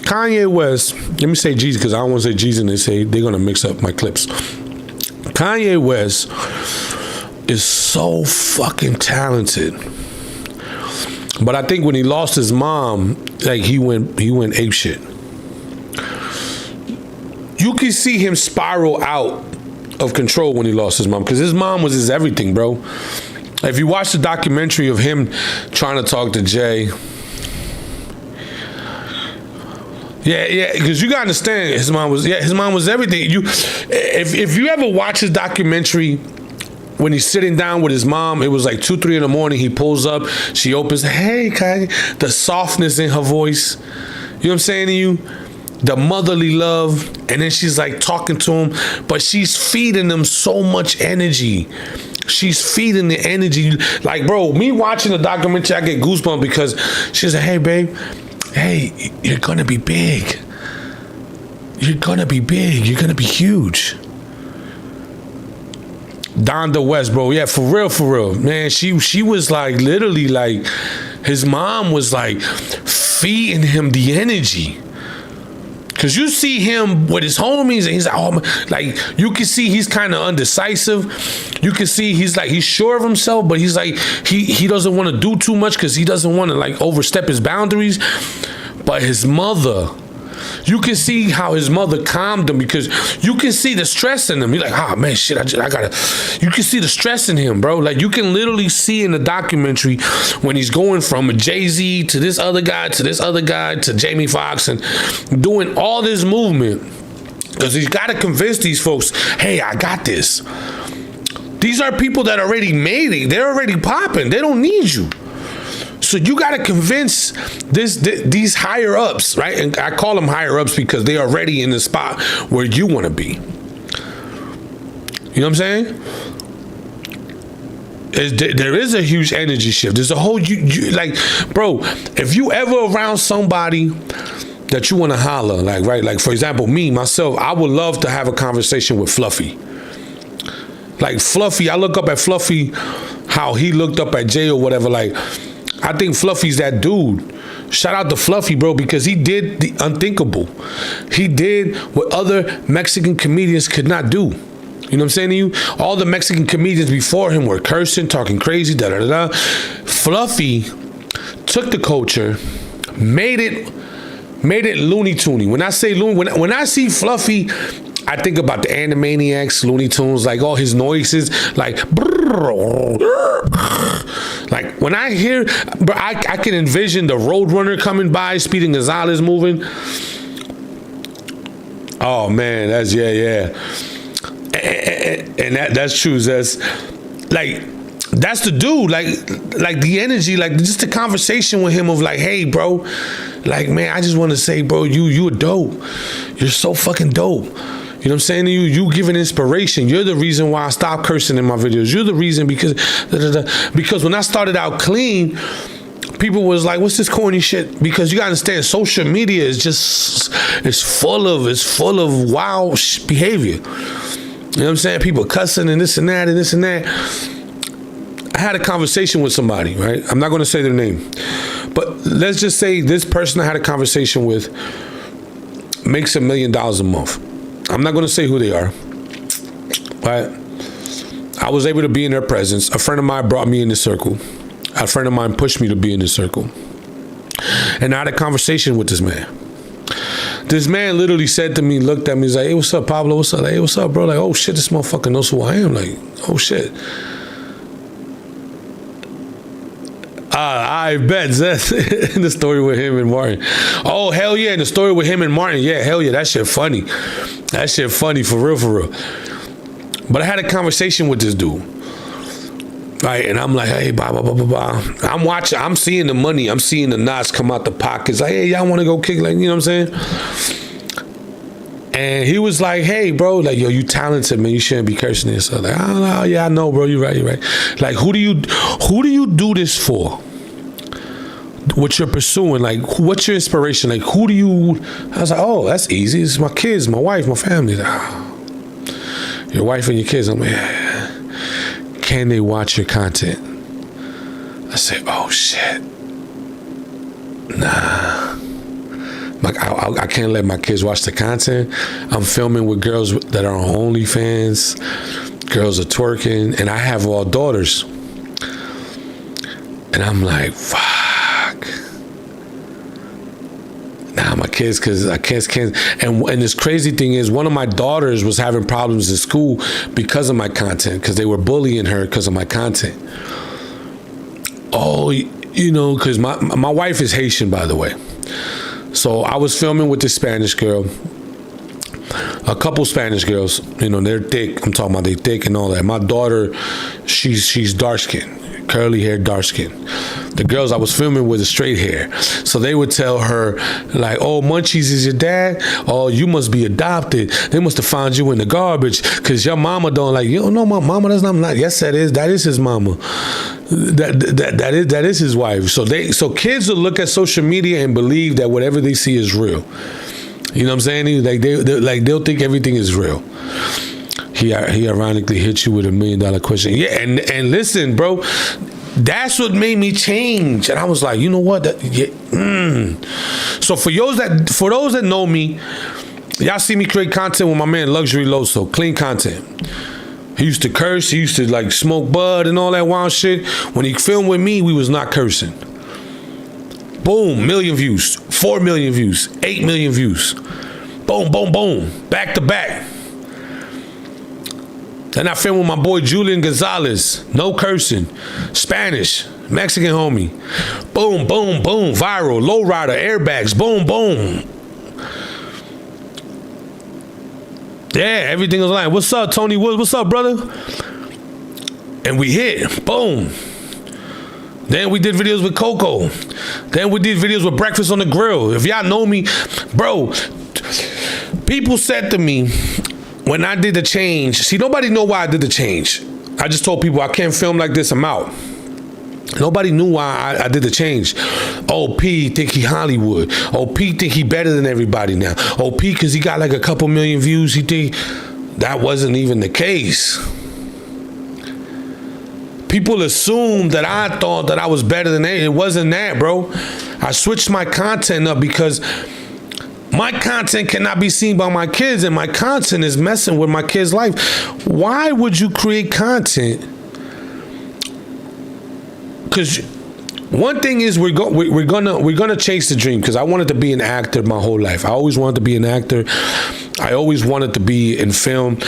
Kanye West, let me say Jeezy, because I don't want to say Jeezy, and they're going to mix up my clips. Kanye West is so fucking talented. But I think when he lost his mom, like, he went apeshit. You can see him spiral out of control when he lost his mom, because his mom was his everything, bro. If you watch the documentary of him trying to talk to Jay, yeah, because you gotta understand, his mom was everything. If you ever watch his documentary, when he's sitting down with his mom, it was like 2, 3 in the morning. He pulls up, she opens, hey, Kanye, the softness in her voice. You know what I'm saying to you? The motherly love, and then she's like talking to him, but she's feeding him so much energy. She's feeding the energy. Like, bro, me watching the documentary, I get goosebumps because she's like, hey, babe, hey, you're gonna be big. You're gonna be big. You're gonna be huge. Donda West, bro. Yeah, for real. Man, she was like, literally, like, his mom was like feeding him the energy. Cause you see him with his homies, and he's like, oh, like, you can see he's kind of undecisive. You can see he's sure of himself, but he's like, he doesn't want to do too much because he doesn't want to, like, overstep his boundaries. But his mother, you can see how his mother calmed him, because you can see the stress in him. You're like, oh man, shit, I gotta. You can see the stress in him, bro. Like, you can literally see in the documentary when he's going from a Jay-Z to this other guy to Jamie Foxx, and doing all this movement, because he's got to convince these folks, hey, I got this. These are people that already made it. They're already popping. They don't need you. So you got to convince these higher ups, right? And I call them higher ups because they are already in the spot where you want to be. You know what I'm saying? There is a huge energy shift. There's a whole, like, bro, if you ever around somebody that you want to holler, like, right? Like, for example, myself, I would love to have a conversation with Fluffy. Like, Fluffy, I look up at Fluffy, how he looked up at Jay or whatever, like, I think Fluffy's that dude. Shout out to Fluffy, bro, because he did the unthinkable. He did what other Mexican comedians could not do. You know what I'm saying to you? All the Mexican comedians before him were cursing, talking crazy, da-da-da-da. Fluffy took the culture, made it Looney Toony. When I say Looney, when I see Fluffy, I think about the Animaniacs, Looney Tunes, like all his noises, like when I hear, bro, I can envision the Roadrunner coming by, Speedy Gonzalez moving. Oh man, that's yeah. And that's true. That's the dude. Like the energy, like just the conversation with him of like, hey, bro, like, man, I just want to say, bro, you are dope. You're so fucking dope. You know what I'm saying to you? You giving inspiration. You're the reason why I stopped cursing in my videos. You're the reason because when I started out clean, people was like, what's this corny shit? Because you gotta understand, social media is full of wild behavior. You know what I'm saying? People cussing and this and that and this and that. I had a conversation with somebody, right? I'm not gonna say their name, but let's just say this person I had a conversation with makes $1 million a month. I'm not going to say who they are, but I was able to be in their presence. A friend of mine brought me in the circle. A friend of mine pushed me to be in the circle. And I had a conversation with this man. This man literally said to me, looked at me, he's like, hey, what's up, Pablo? What's up? Like, hey, what's up, bro? Like, oh shit, this motherfucker knows who I am. Like, oh shit. I bet that's in the story with him and Martin. Oh, hell yeah, in the story with him and Martin. Yeah, hell yeah, that shit funny. That shit funny, for real. But I had a conversation with this dude. Right, and I'm like, hey, blah, blah, blah, blah, blah. I'm watching, I'm seeing the money, I'm seeing the knots come out the pockets. Like, hey, y'all want to go kick? Like, you know what I'm saying? And he was like, hey, bro, like, yo, you talented, man. You shouldn't be cursing this. So like, oh, yeah, I know, bro. You're right. Like, who do you do this for? What you're pursuing? Like, what's your inspiration? Like, who do you? I was like, oh, that's easy. It's my kids, my wife, my family. Like, oh, your wife and your kids. I'm like, yeah. Can they watch your content? I said, oh shit, nah. Like, I can't let my kids watch the content. I'm filming with girls that are on OnlyFans. Girls are twerking, and I have all daughters. And I'm like, fuck. Nah, my kids, because I can't. And this crazy thing is, one of my daughters was having problems in school because of my content, because they were bullying her because of my content. Oh, you know, because my wife is Haitian, by the way. So I was filming with this Spanish girl, a couple Spanish girls, you know, they're thick. I'm talking about they thick and all that. My daughter, she's dark skinned, curly hair, dark skin. The girls I was filming with is straight hair. So they would tell her, like, oh, Munchies is your dad? Oh, you must be adopted. They must have found you in the garbage because your mama don't like, you don't know my mama, that's not, yes, that is his mama. That is his wife. So kids will look at social media and believe that whatever they see is real. You know what I'm saying? Like they'll think everything is real. He ironically hit you with $1 million question. Yeah, and listen, bro, that's what made me change. And I was like, you know what? So for those that know me, y'all see me create content with my man Luxury Loso, clean content. He used to curse. He used to like smoke bud and all that wild shit. When he filmed with me, we was not cursing. Boom, 1 million views, 4 million views, 8 million views. Boom, boom, boom, back to back. Then I filmed with my boy Julian Gonzalez, no cursing, Spanish, Mexican homie. Boom, boom, boom, viral, lowrider, airbags, boom, boom. Yeah, everything was like, what's up, Tony Woods? What's up, brother? And we hit, boom. Then we did videos with Coco. Then we did videos with Breakfast on the Grill. If y'all know me, bro, people said to me when I did the change, see, nobody know why I did the change. I just told people I can't film like this, I'm out. Nobody knew why I did the change. Oh, P think he Hollywood. Oh, P think he better than everybody now. Oh, P because he got like a couple million views, he think that wasn't even the case. People assumed that I thought that I was better than they. It wasn't that, bro. I switched my content up because my content cannot be seen by my kids, and my content is messing with my kids' life. Why would you create content? Because one thing is we're gonna chase the dream. Because I wanted to be an actor my whole life. I always wanted to be an actor. I always wanted to be in film.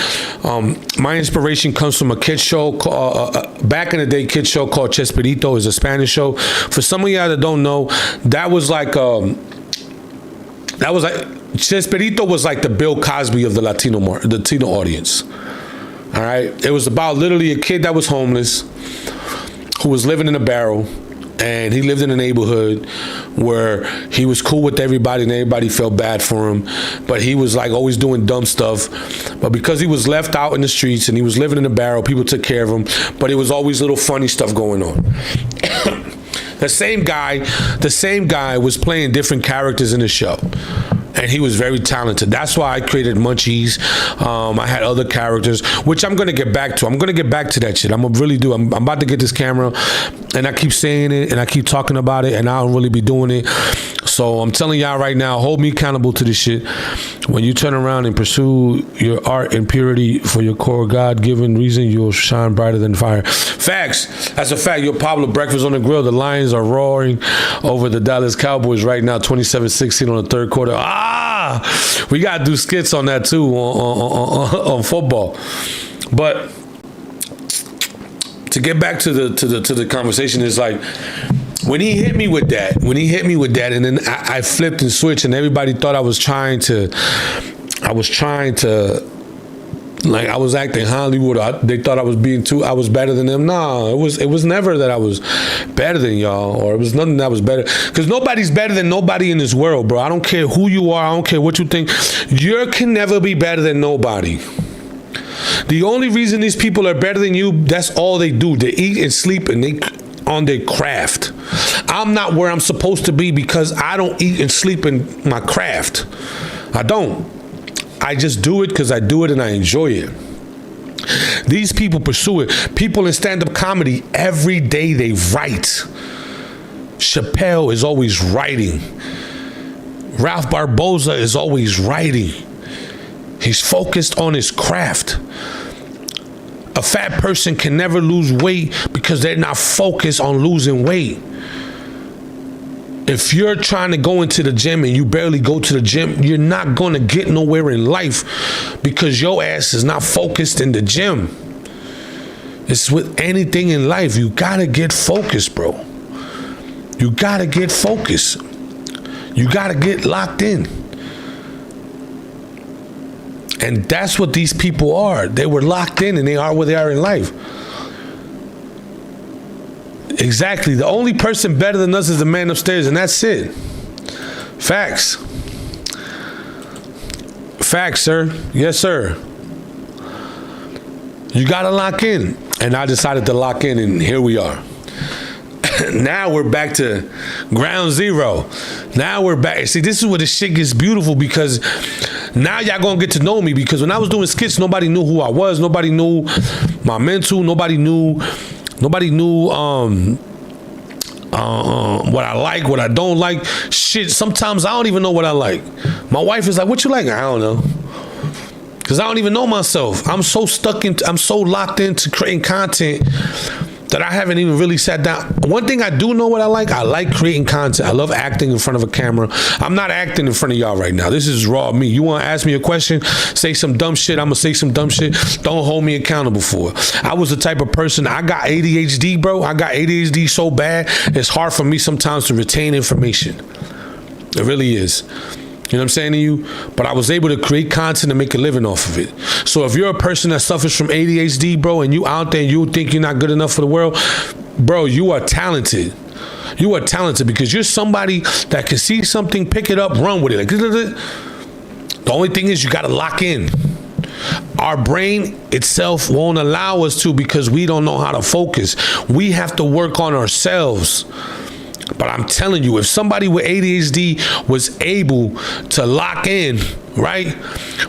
My inspiration comes from a kid show, back in the day, kid show called Chespirito. It's a Spanish show. For some of y'all that don't know, that was like Chespirito was like the Bill Cosby of the Latino audience. All right, it was about literally a kid that was homeless, who was living in a barrel. And he lived in a neighborhood where he was cool with everybody and everybody felt bad for him. But he was like always doing dumb stuff. But because he was left out in the streets and he was living in a barrel, people took care of him. But it was always little funny stuff going on. The same guy was playing different characters in the show. And he was very talented. That's why I created Munchies. I had other characters, which I'm going to get back to. I'm going to get back to that shit. I'm going to really do. I'm about to get this camera, and I keep saying it, and I keep talking about it, and I'll really be doing it. So I'm telling y'all right now, hold me accountable to this shit. When you turn around and pursue your art and purity for your core God-given reason, you'll shine brighter than fire. Facts. That's a fact. Your Pablo, Breakfast on the Grill. The Lions are roaring over the Dallas Cowboys right now, 27-16 on the third quarter. We got to do skits on that too, on football. But to get back to the conversation, is like, when he hit me with that, and then I flipped and switched, and everybody thought I was trying to Like I was acting Hollywood. They thought I was I was better than them. Nah, it was never that I was better than y'all, or it was nothing that was better. Because nobody's better than nobody in this world, bro. I don't care who you are. I don't care what you think. You can never be better than nobody. The only reason these people are better than you, that's all they do. They eat and sleep and they on their craft. I'm not where I'm supposed to be because I don't eat and sleep in my craft. I don't. I just do it because I do it and I enjoy it. These people pursue it. People in stand-up comedy, every day they write. Chappelle is always writing. Ralph Barboza is always writing. He's focused on his craft. A fat person can never lose weight because they're not focused on losing weight. If you're trying to go into the gym and you barely go to the gym, you're not going to get nowhere in life because your ass is not focused in the gym. It's with anything in life. You got to get focused, bro. You got to get focused. You got to get locked in. And that's what these people are. They were locked in and they are where they are in life. Exactly. The only person better than us is the man upstairs, and that's it. Facts. Facts, sir. Yes, sir. You gotta lock in. And I decided to lock in, and here we are. Now we're back to ground zero. Now we're back. See, this is where the shit gets beautiful because now y'all gonna get to know me, because when I was doing skits, nobody knew who I was. Nobody knew my mental. Nobody knew what I like, what I don't like. Shit, sometimes I don't even know what I like. My wife is like, what you like? I don't know. Because I don't even know myself. I'm so locked into creating content that I haven't even really sat down. One thing I do know what I like creating content. I love acting in front of a camera. I'm not acting in front of y'all right now. This is raw me. You want to ask me a question, say some dumb shit, I'm going to say some dumb shit. Don't hold me accountable for it. I was the type of person, I got ADHD, bro. I got ADHD so bad, it's hard for me sometimes to retain information. It really is. You know what I'm saying to you? But I was able to create content and make a living off of it. So if you're a person that suffers from ADHD, bro, and you out there and you think you're not good enough for the world, bro, you are talented. You are talented because you're somebody that can see something, pick it up, run with it. Like, the only thing is you got to lock in. Our brain itself won't allow us to because we don't know how to focus. We have to work on ourselves. But I'm telling you, if somebody with ADHD was able to lock in, right,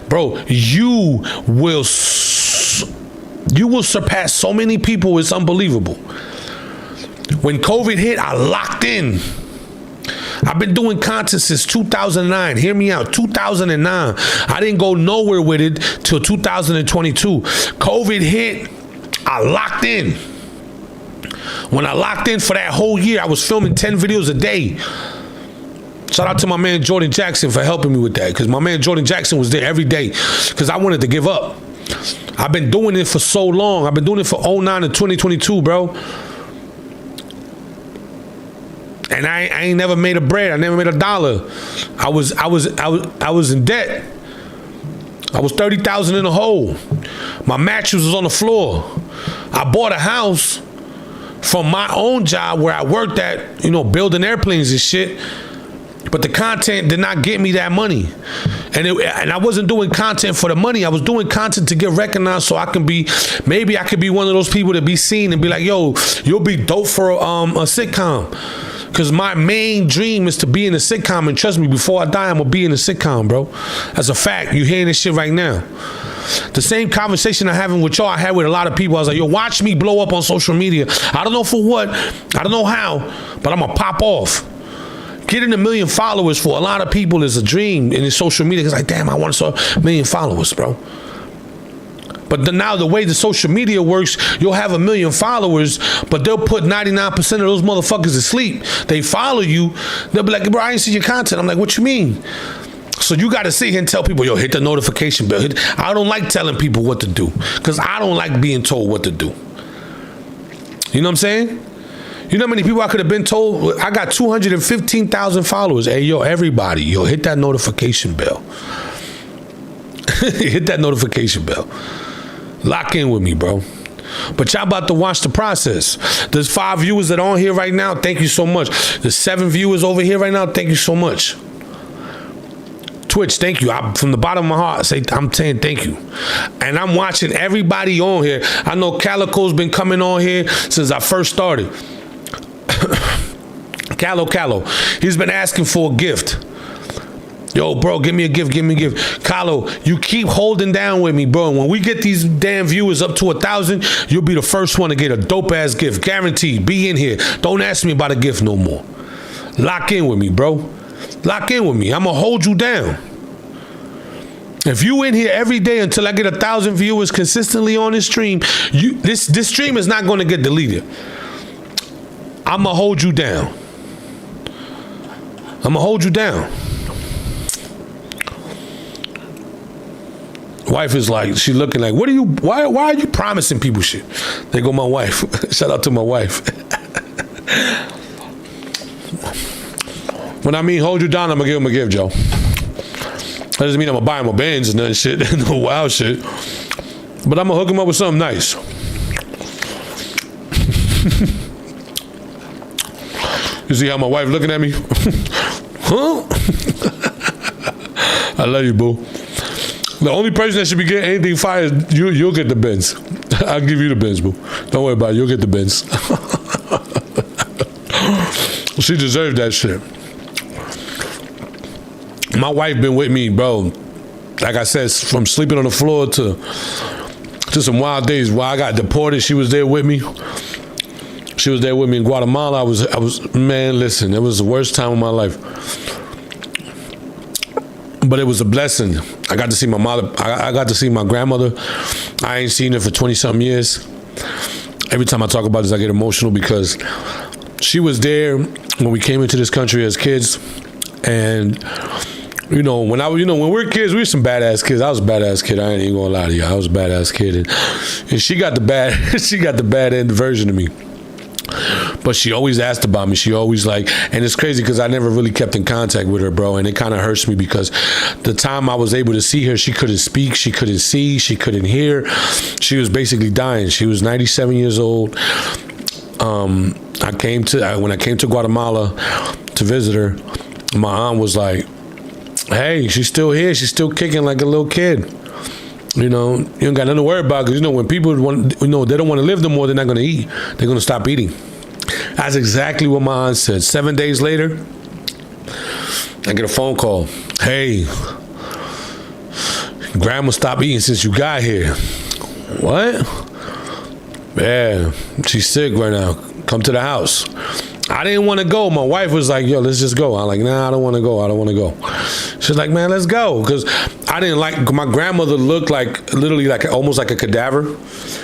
bro, you will surpass so many people. It's unbelievable. When COVID hit, I locked in. I've been doing content since 2009. Hear me out. 2009. I didn't go nowhere with it till 2022. COVID hit, I locked in. When I locked in for that whole year, I was filming 10 videos a day. Shout out to my man Jordan Jackson for helping me with that, because my man Jordan Jackson was there every day because I wanted to give up. I've been doing it for so long. I've been doing it for 09 to 2022, bro. And I ain't never made a bread. I never made a dollar. I was in debt. I was 30,000 in the hole. My mattress was on the floor. I bought a house from my own job where I worked at, you know, building airplanes and shit. But the content did not get me that money. And I wasn't doing content for the money. I was doing content to get recognized so maybe I could be one of those people to be seen and be like, yo, you'll be dope for a sitcom. Because my main dream is to be in a sitcom. And trust me, before I die, I'm going to be in a sitcom, bro. That's a fact. You're hearing this shit right now. The same conversation I'm having with y'all, I had with a lot of people. I was like, yo, watch me blow up on social media. I don't know for what. I don't know how. But I'm going to pop off. Getting 1 million followers for a lot of people is a dream in social media. It's like, damn, I want 1 million followers, bro. But now the way the social media works, you'll have 1 million followers, but they'll put 99% of those motherfuckers to sleep. They follow you. They'll be like, bro, I ain't see your content. I'm like, what you mean? So you got to sit here and tell people, yo, hit the notification bell. I don't like telling people what to do because I don't like being told what to do. You know what I'm saying? You know how many people I could have been told? I got 215,000 followers. Hey, yo, everybody, yo, hit that notification bell. hit that notification bell. Lock in with me, bro. But y'all about to watch the process. There's 5 viewers that are on here right now. Thank you so much. There's 7 viewers over here right now. Thank you so much. Twitch, thank you. From the bottom of my heart, I'm saying thank you. And I'm watching everybody on here. I know Calico's been coming on here since I first started. Callo. He's been asking for a gift. Yo, bro, give me a gift. Callo, you keep holding down with me, bro. And when we get these damn viewers up to 1,000, you'll be the first one to get a dope-ass gift. Guaranteed. Be in here. Don't ask me about a gift no more. Lock in with me, bro. Lock in with me. I'm going to hold you down. If you in here every day until I get 1,000 viewers consistently on this stream, this stream is not going to get deleted. I'm going to hold you down. Wife is like, she looking like, why are you promising people shit? There go my wife. Shout out to my wife. When I mean hold you down, I'm gonna give him a gift, Joe. That doesn't mean I'm gonna buy him a Benz and that shit, no wild shit. But I'm gonna hook him up with something nice. You see how my wife looking at me? Huh? I love you, boo. The only person that should be getting anything fire is you'll get the Benz. I'll give you the Benz, boo. Don't worry about it. You'll get the Benz. She deserved that shit. My wife been with me, bro. Like I said, from sleeping on the floor to some wild days. While I got deported, she was there with me. She was there with me in Guatemala. I was man, listen, it was the worst time of my life. But it was a blessing. I got to see my mother. I got to see my grandmother. I ain't seen her for 20-something years. Every time I talk about this, I get emotional because she was there when we came into this country as kids. And, when we're kids, we were some badass kids. I was a badass kid. I ain't even gonna lie to you. I was a badass kid. And she got the bad end version of me. But she always asked about me. She always and it's crazy because I never really kept in contact with her, bro. And it kind of hurts me because the time I was able to see her, she couldn't speak, she couldn't see, she couldn't hear. She was basically dying. She was 97 years old. When I came to Guatemala to visit her, my aunt was like, hey, she's still here. She's still kicking like a little kid. You don't got nothing to worry about because, when people want, they don't want to live no more, they're not going to eat. They're going to stop eating. That's exactly what my aunt said. 7 days later, I get a phone call. Hey, Grandma stopped eating since you got here. What? Yeah, she's sick right now. Come to the house. I didn't want to go. My wife was like, yo, let's just go. I'm like, nah, I don't want to go. She's like, man, let's go. Because I didn't my grandmother looked literally almost like a cadaver.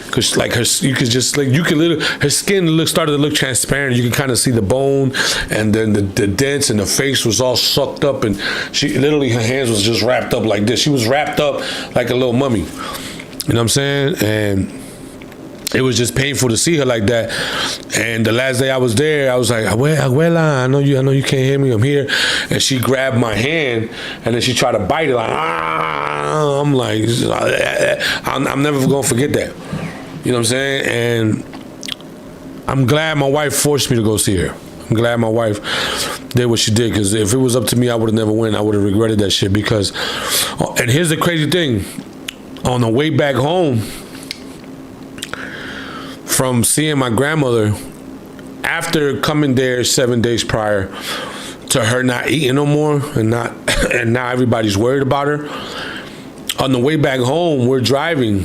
Because her skin started to look transparent. You could kind of see the bone and then the dents, and the face was all sucked up. And she literally, her hands was just wrapped up like this. She was wrapped up like a little mummy. You know what I'm saying? And it was just painful to see her like that. And the last day I was there, I was like, Abuela, I know you can't hear me, I'm here. And she grabbed my hand and then she tried to bite it I'm like, I'm never gonna forget that. You know what I'm saying? And I'm glad my wife forced me to go see her. I'm glad my wife did what she did, because if it was up to me, I would have never went. I would have regretted that shit because, and here's the crazy thing, on the way back home, from seeing my grandmother, after coming there 7 days prior to her not eating no more and now everybody's worried about her, on the way back home, we're driving.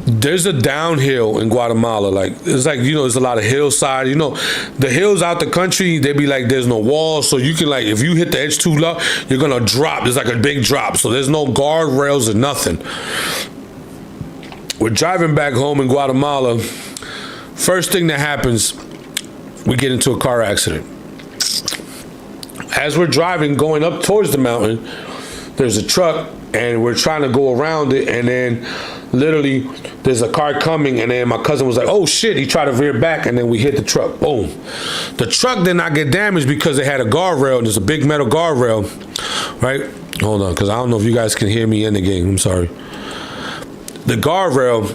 There's a downhill in Guatemala. There's a lot of hillside. The hills out the country, they be there's no walls. So you can if you hit the edge too low, you're gonna drop. There's a big drop. So there's no guardrails or nothing. We're driving back home in Guatemala. First thing that happens, we get into a car accident. As we're driving, going up towards the mountain, there's a truck, and we're trying to go around it, and then literally there's a car coming, and then my cousin was like, oh shit, he tried to veer back, and then we hit the truck. Boom. The truck did not get damaged because it had a guardrail. There's a big metal guardrail, right? Hold on, because I don't know if you guys can hear me in the game. I'm sorry. The guardrail,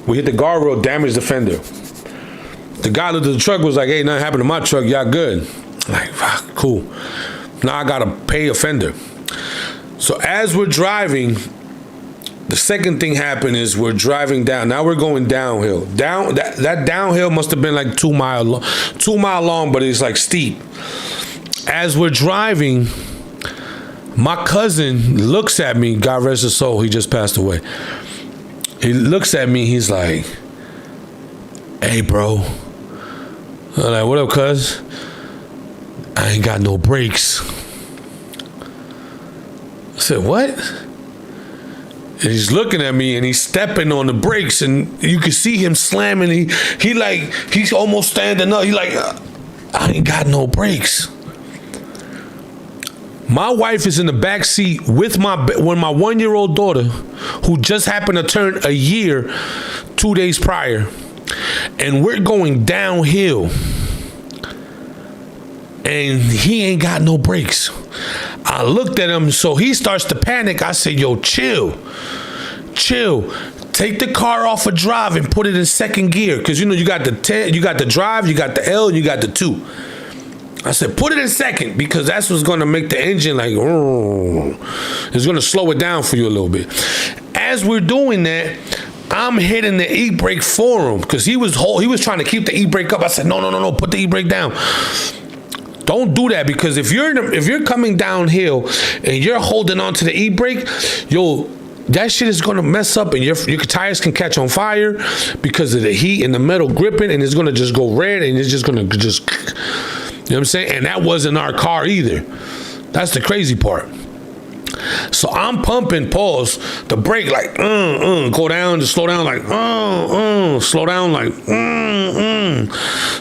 we hit the guardrail, damaged the fender. The guy looked at the truck, was like, hey, nothing happened to my truck, y'all good. Like, fuck, cool. Now I gotta pay a fender. So as we're driving, the second thing happened is we're driving down. Now we're going downhill. That downhill must have been like 2 mile long, but it's like steep. As we're driving, my cousin looks at me, God rest his soul, he just passed away. He looks at me, he's like, hey bro. I'm like, what up, cuz? I ain't got no brakes. I said, what? And he's looking at me and he's stepping on the brakes and you can see him slamming. He's almost standing up. He like, I ain't got no brakes. My wife is in the back seat with my 1-year-old daughter, who just happened to turn a year 2 days prior, and we're going downhill, and he ain't got no brakes. I looked at him, so he starts to panic. I said, yo, chill. Take the car off of drive and put it in second gear, because you got the 10, you got the drive, you got the L, and you got the 2. I said, put it in second, because that's what's going to make the engine like, it's going to slow it down for you a little bit. As we're doing that, I'm hitting the e-brake for him, because he was trying to keep the e-brake up. I said, no, put the e-brake down. Don't do that, because if you're coming downhill and you're holding on to the e-brake, that shit is going to mess up and your tires can catch on fire because of the heat and the metal gripping, and it's going to just go red and it's just going to just... You know what I'm saying? And that wasn't our car either. That's the crazy part. So I'm pumping, pause, the brake like, go down, just slow down like, slow down like,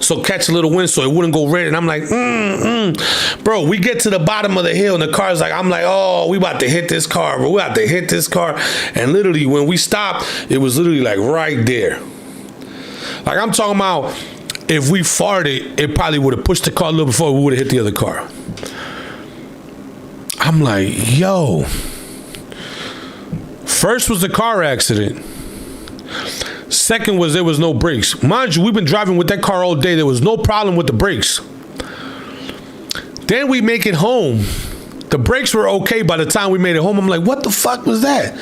So catch a little wind so it wouldn't go red. And I'm like, Bro, we get to the bottom of the hill and the car's like, I'm like, oh, we about to hit this car, bro. We about to hit this car. And literally when we stopped, it was literally like right there. Like I'm talking about, if we farted, it probably would have pushed the car a little before we would have hit the other car. I'm like, yo. First was the car accident. Second was there was no brakes. Mind you, we've been driving with that car all day. There was no problem with the brakes. Then we make it home. The brakes were okay by the time we made it home. I'm like, what the fuck was that?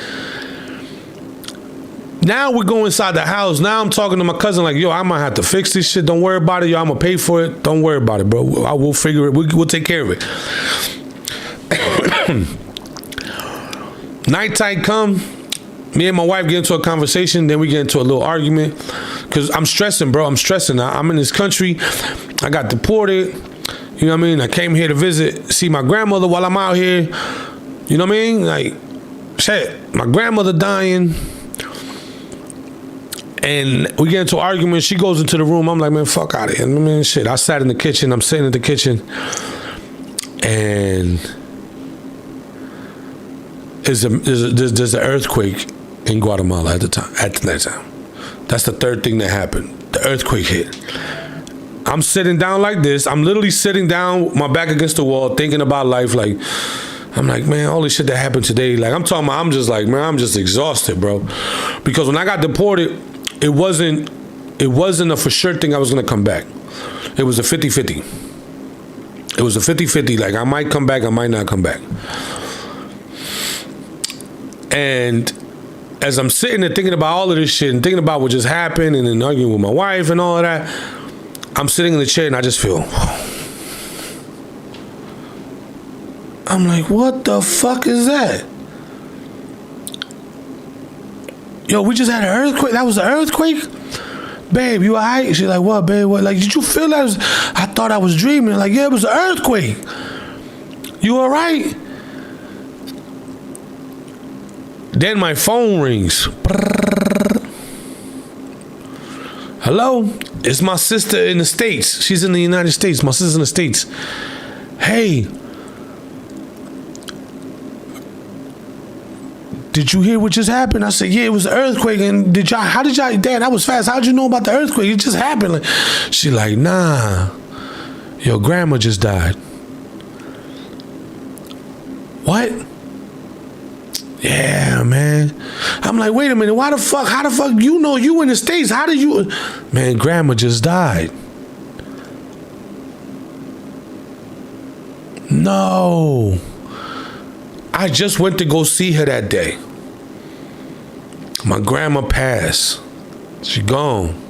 Now we go inside the house. Now I'm talking to my cousin like, yo, I might have to fix this shit. Don't worry about it. Yo, I'm going to pay for it. Don't worry about it, bro. I will figure it. We'll take care of it. Nighttime come. Me and my wife get into a conversation. Then we get into a little argument. Because I'm stressing, bro. I'm stressing. I'm in this country. I got deported. You know what I mean? I came here to see my grandmother while I'm out here. You know what I mean? Like, shit. My grandmother dying. And we get into an argument. She goes into the room. I'm like, man, fuck out of here. I mean, shit. I sat in the kitchen. I'm sitting in the kitchen. And there's an earthquake in Guatemala at that time. That's the third thing that happened. The earthquake hit. I'm sitting down like this. I'm literally sitting down, my back against the wall, thinking about life. Like, I'm like, man, all this shit that happened today. Like, I'm talking about, I'm just like, man, I'm just exhausted, bro. Because when I got deported, it wasn't a for sure thing I was gonna come back. It was a 50-50. It was a 50-50. Like, I might come back, I might not come back. And as I'm sitting there thinking about all of this shit and thinking about what just happened and then arguing with my wife and all of that, I'm sitting in the chair and I just feel, I'm like, what the fuck is that? Yo, we just had an earthquake. That was an earthquake? Babe, you all right? She's like, what, babe? What? Like, did you feel that? I thought I was dreaming. Like, yeah, it was an earthquake. You all right? Then my phone rings. Hello? It's my sister in the States. She's in the United States. My sister's in the States. Hey. Did you hear what just happened? I said, yeah, it was an earthquake. And how did y'all, Dad, that was fast. How'd you know about the earthquake? It just happened. Like, she like, nah, your grandma just died. What? Yeah, man. I'm like, wait a minute, how the fuck you know you in the States? How did you? Man, grandma just died. No. I just went to go see her that day. My grandma passed. She gone.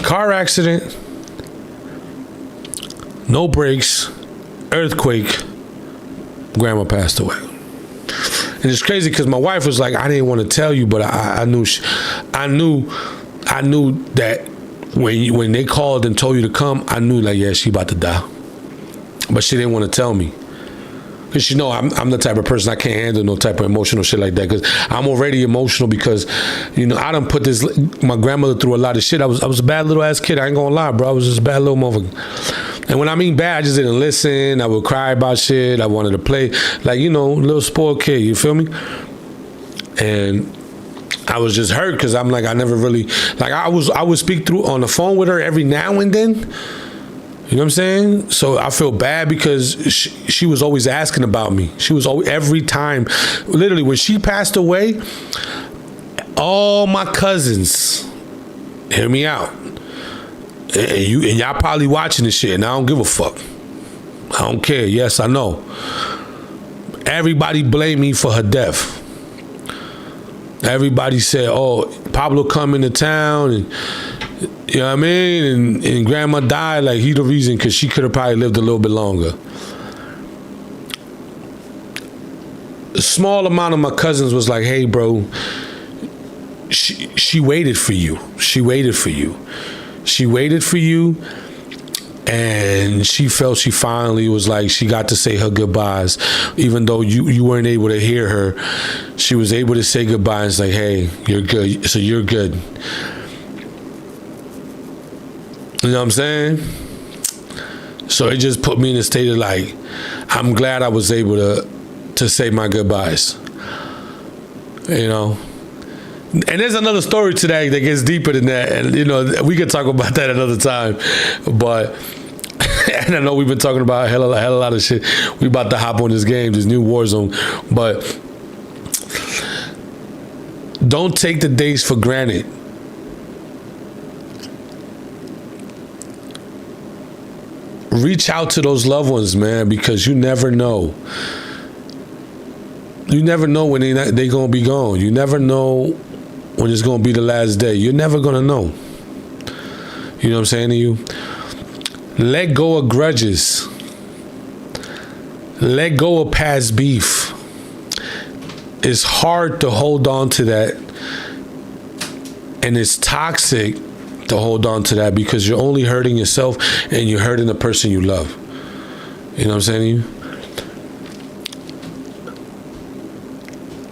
Car accident. No brakes. Earthquake. Grandma passed away. And it's crazy because my wife was like, I didn't want to tell you, but I knew that when they called and told you to come, I knew like, yeah, she about to die. But she didn't want to tell me. Because you know, I'm the type of person, I can't handle no type of emotional shit like that. Because I'm already emotional because, you know, I done put my grandmother through a lot of shit. I was a bad little ass kid. I ain't gonna lie, bro. I was just a bad little motherfucker. And when I mean bad, I just didn't listen. I would cry about shit. I wanted to play. Like, you know, little spoiled kid. You feel me? And I was just hurt because I'm like, I never really, like I would speak through on the phone with her every now and then. You know what I'm saying? So I feel bad because she was always asking about me. She was always, every time, literally when she passed away, all my cousins, hear me out. And y'all probably watching this shit and I don't give a fuck. I don't care. Yes, I know. Everybody blamed me for her death. Everybody said, oh, Pablo come into town and, you know what I mean? And grandma died, like he the reason, because she could have probably lived a little bit longer. A small amount of my cousins was like, hey, bro, she waited for you. She waited for you. She waited for you. And she felt she finally was like, she got to say her goodbyes. Even though you weren't able to hear her, she was able to say goodbye and say, hey, you're good. So you're good. You know what I'm saying? So it just put me in a state of like, I'm glad I was able to say my goodbyes. You know? And there's another story to that gets deeper than that. And, you know, we could talk about that another time. But, and I know we've been talking about a hell of a lot of shit. We about to hop on this game, this new war zone. But don't take the days for granted. Reach out to those loved ones, man, because you never know. You never know when they gonna be gone. You never know when it's gonna be the last day. You're never gonna know. You know what I'm saying to you? Let go of grudges. Let go of past beef. It's hard to hold on to that, and it's toxic to hold on to that because you're only hurting yourself and you're hurting the person you love. You know what I'm saying to you?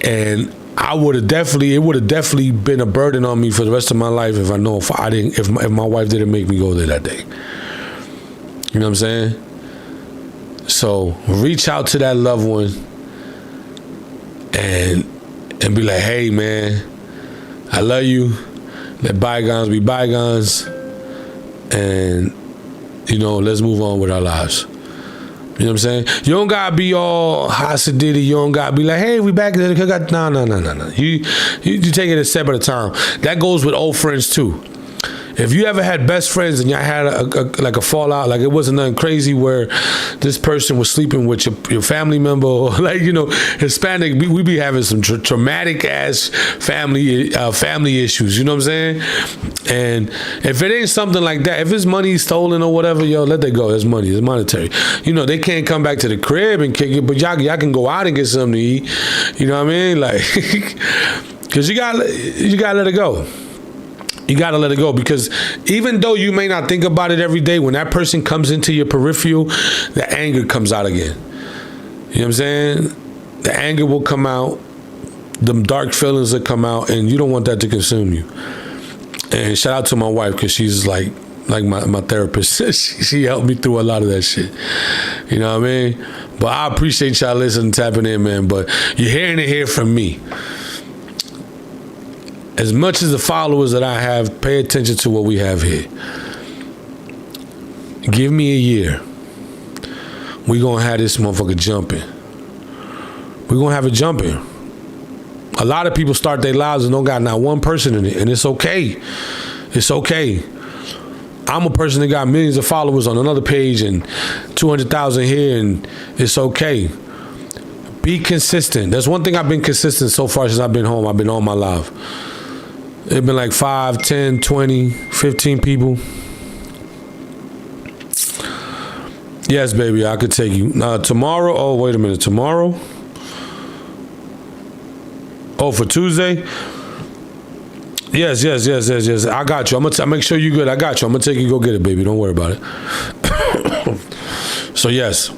And it would have definitely been a burden on me for the rest of my life if my wife didn't make me go there that day. You know what I'm saying? So reach out to that loved one and be like, hey man, I love you. Let bygones be bygones, and you know, let's move on with our lives. You know what I'm saying? You don't gotta be all hossidity. You don't gotta be like, hey, we back. No. You take it a step at a time. That goes with old friends too. If you ever had best friends and y'all had a fallout, like it wasn't nothing crazy where this person was sleeping with your family member, or like, you know, Hispanic, we be having some traumatic ass family issues, you know what I'm saying? And if it ain't something like that, if it's money stolen or whatever, yo, let that go. It's money, it's monetary. You know, they can't come back to the crib and kick it, but y'all can go out and get something to eat. You know what I mean? Like, because you gotta let it go. You got to let it go, because even though you may not think about it every day, when that person comes into your peripheral, the anger comes out again. You know what I'm saying? The anger will come out. Them dark feelings will come out, and you don't want that to consume you. And shout out to my wife, because she's like my therapist. She helped me through a lot of that shit. You know what I mean? But I appreciate y'all listening, tapping in, man. But you're hearing it here from me. As much as the followers that I have, pay attention to what we have here. Give me a year. We gonna have this motherfucker jumping. We gonna have it jumping. A lot of people start their lives and don't got not one person in it, and it's okay. It's okay. I'm a person that got millions of followers on another page and 200,000 here, and it's okay. Be consistent. That's one thing I've been consistent so far since I've been home. I've been on my live. It's been like 5, 10, 20, 15 people. Yes, baby, I could take you. Tomorrow, oh, wait a minute. Tomorrow? Oh, for Tuesday? Yes. I got you. I'm gonna make sure you good. I got you. I'm gonna take you go get it, baby. Don't worry about it. So yes. You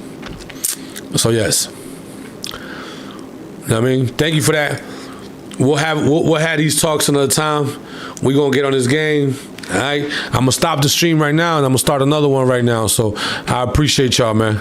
know what I mean? Thank you for that. We'll have these talks another time. We're gonna get on this game. All right. I'm gonna stop the stream right now and I'm gonna start another one right now. So I appreciate y'all, man.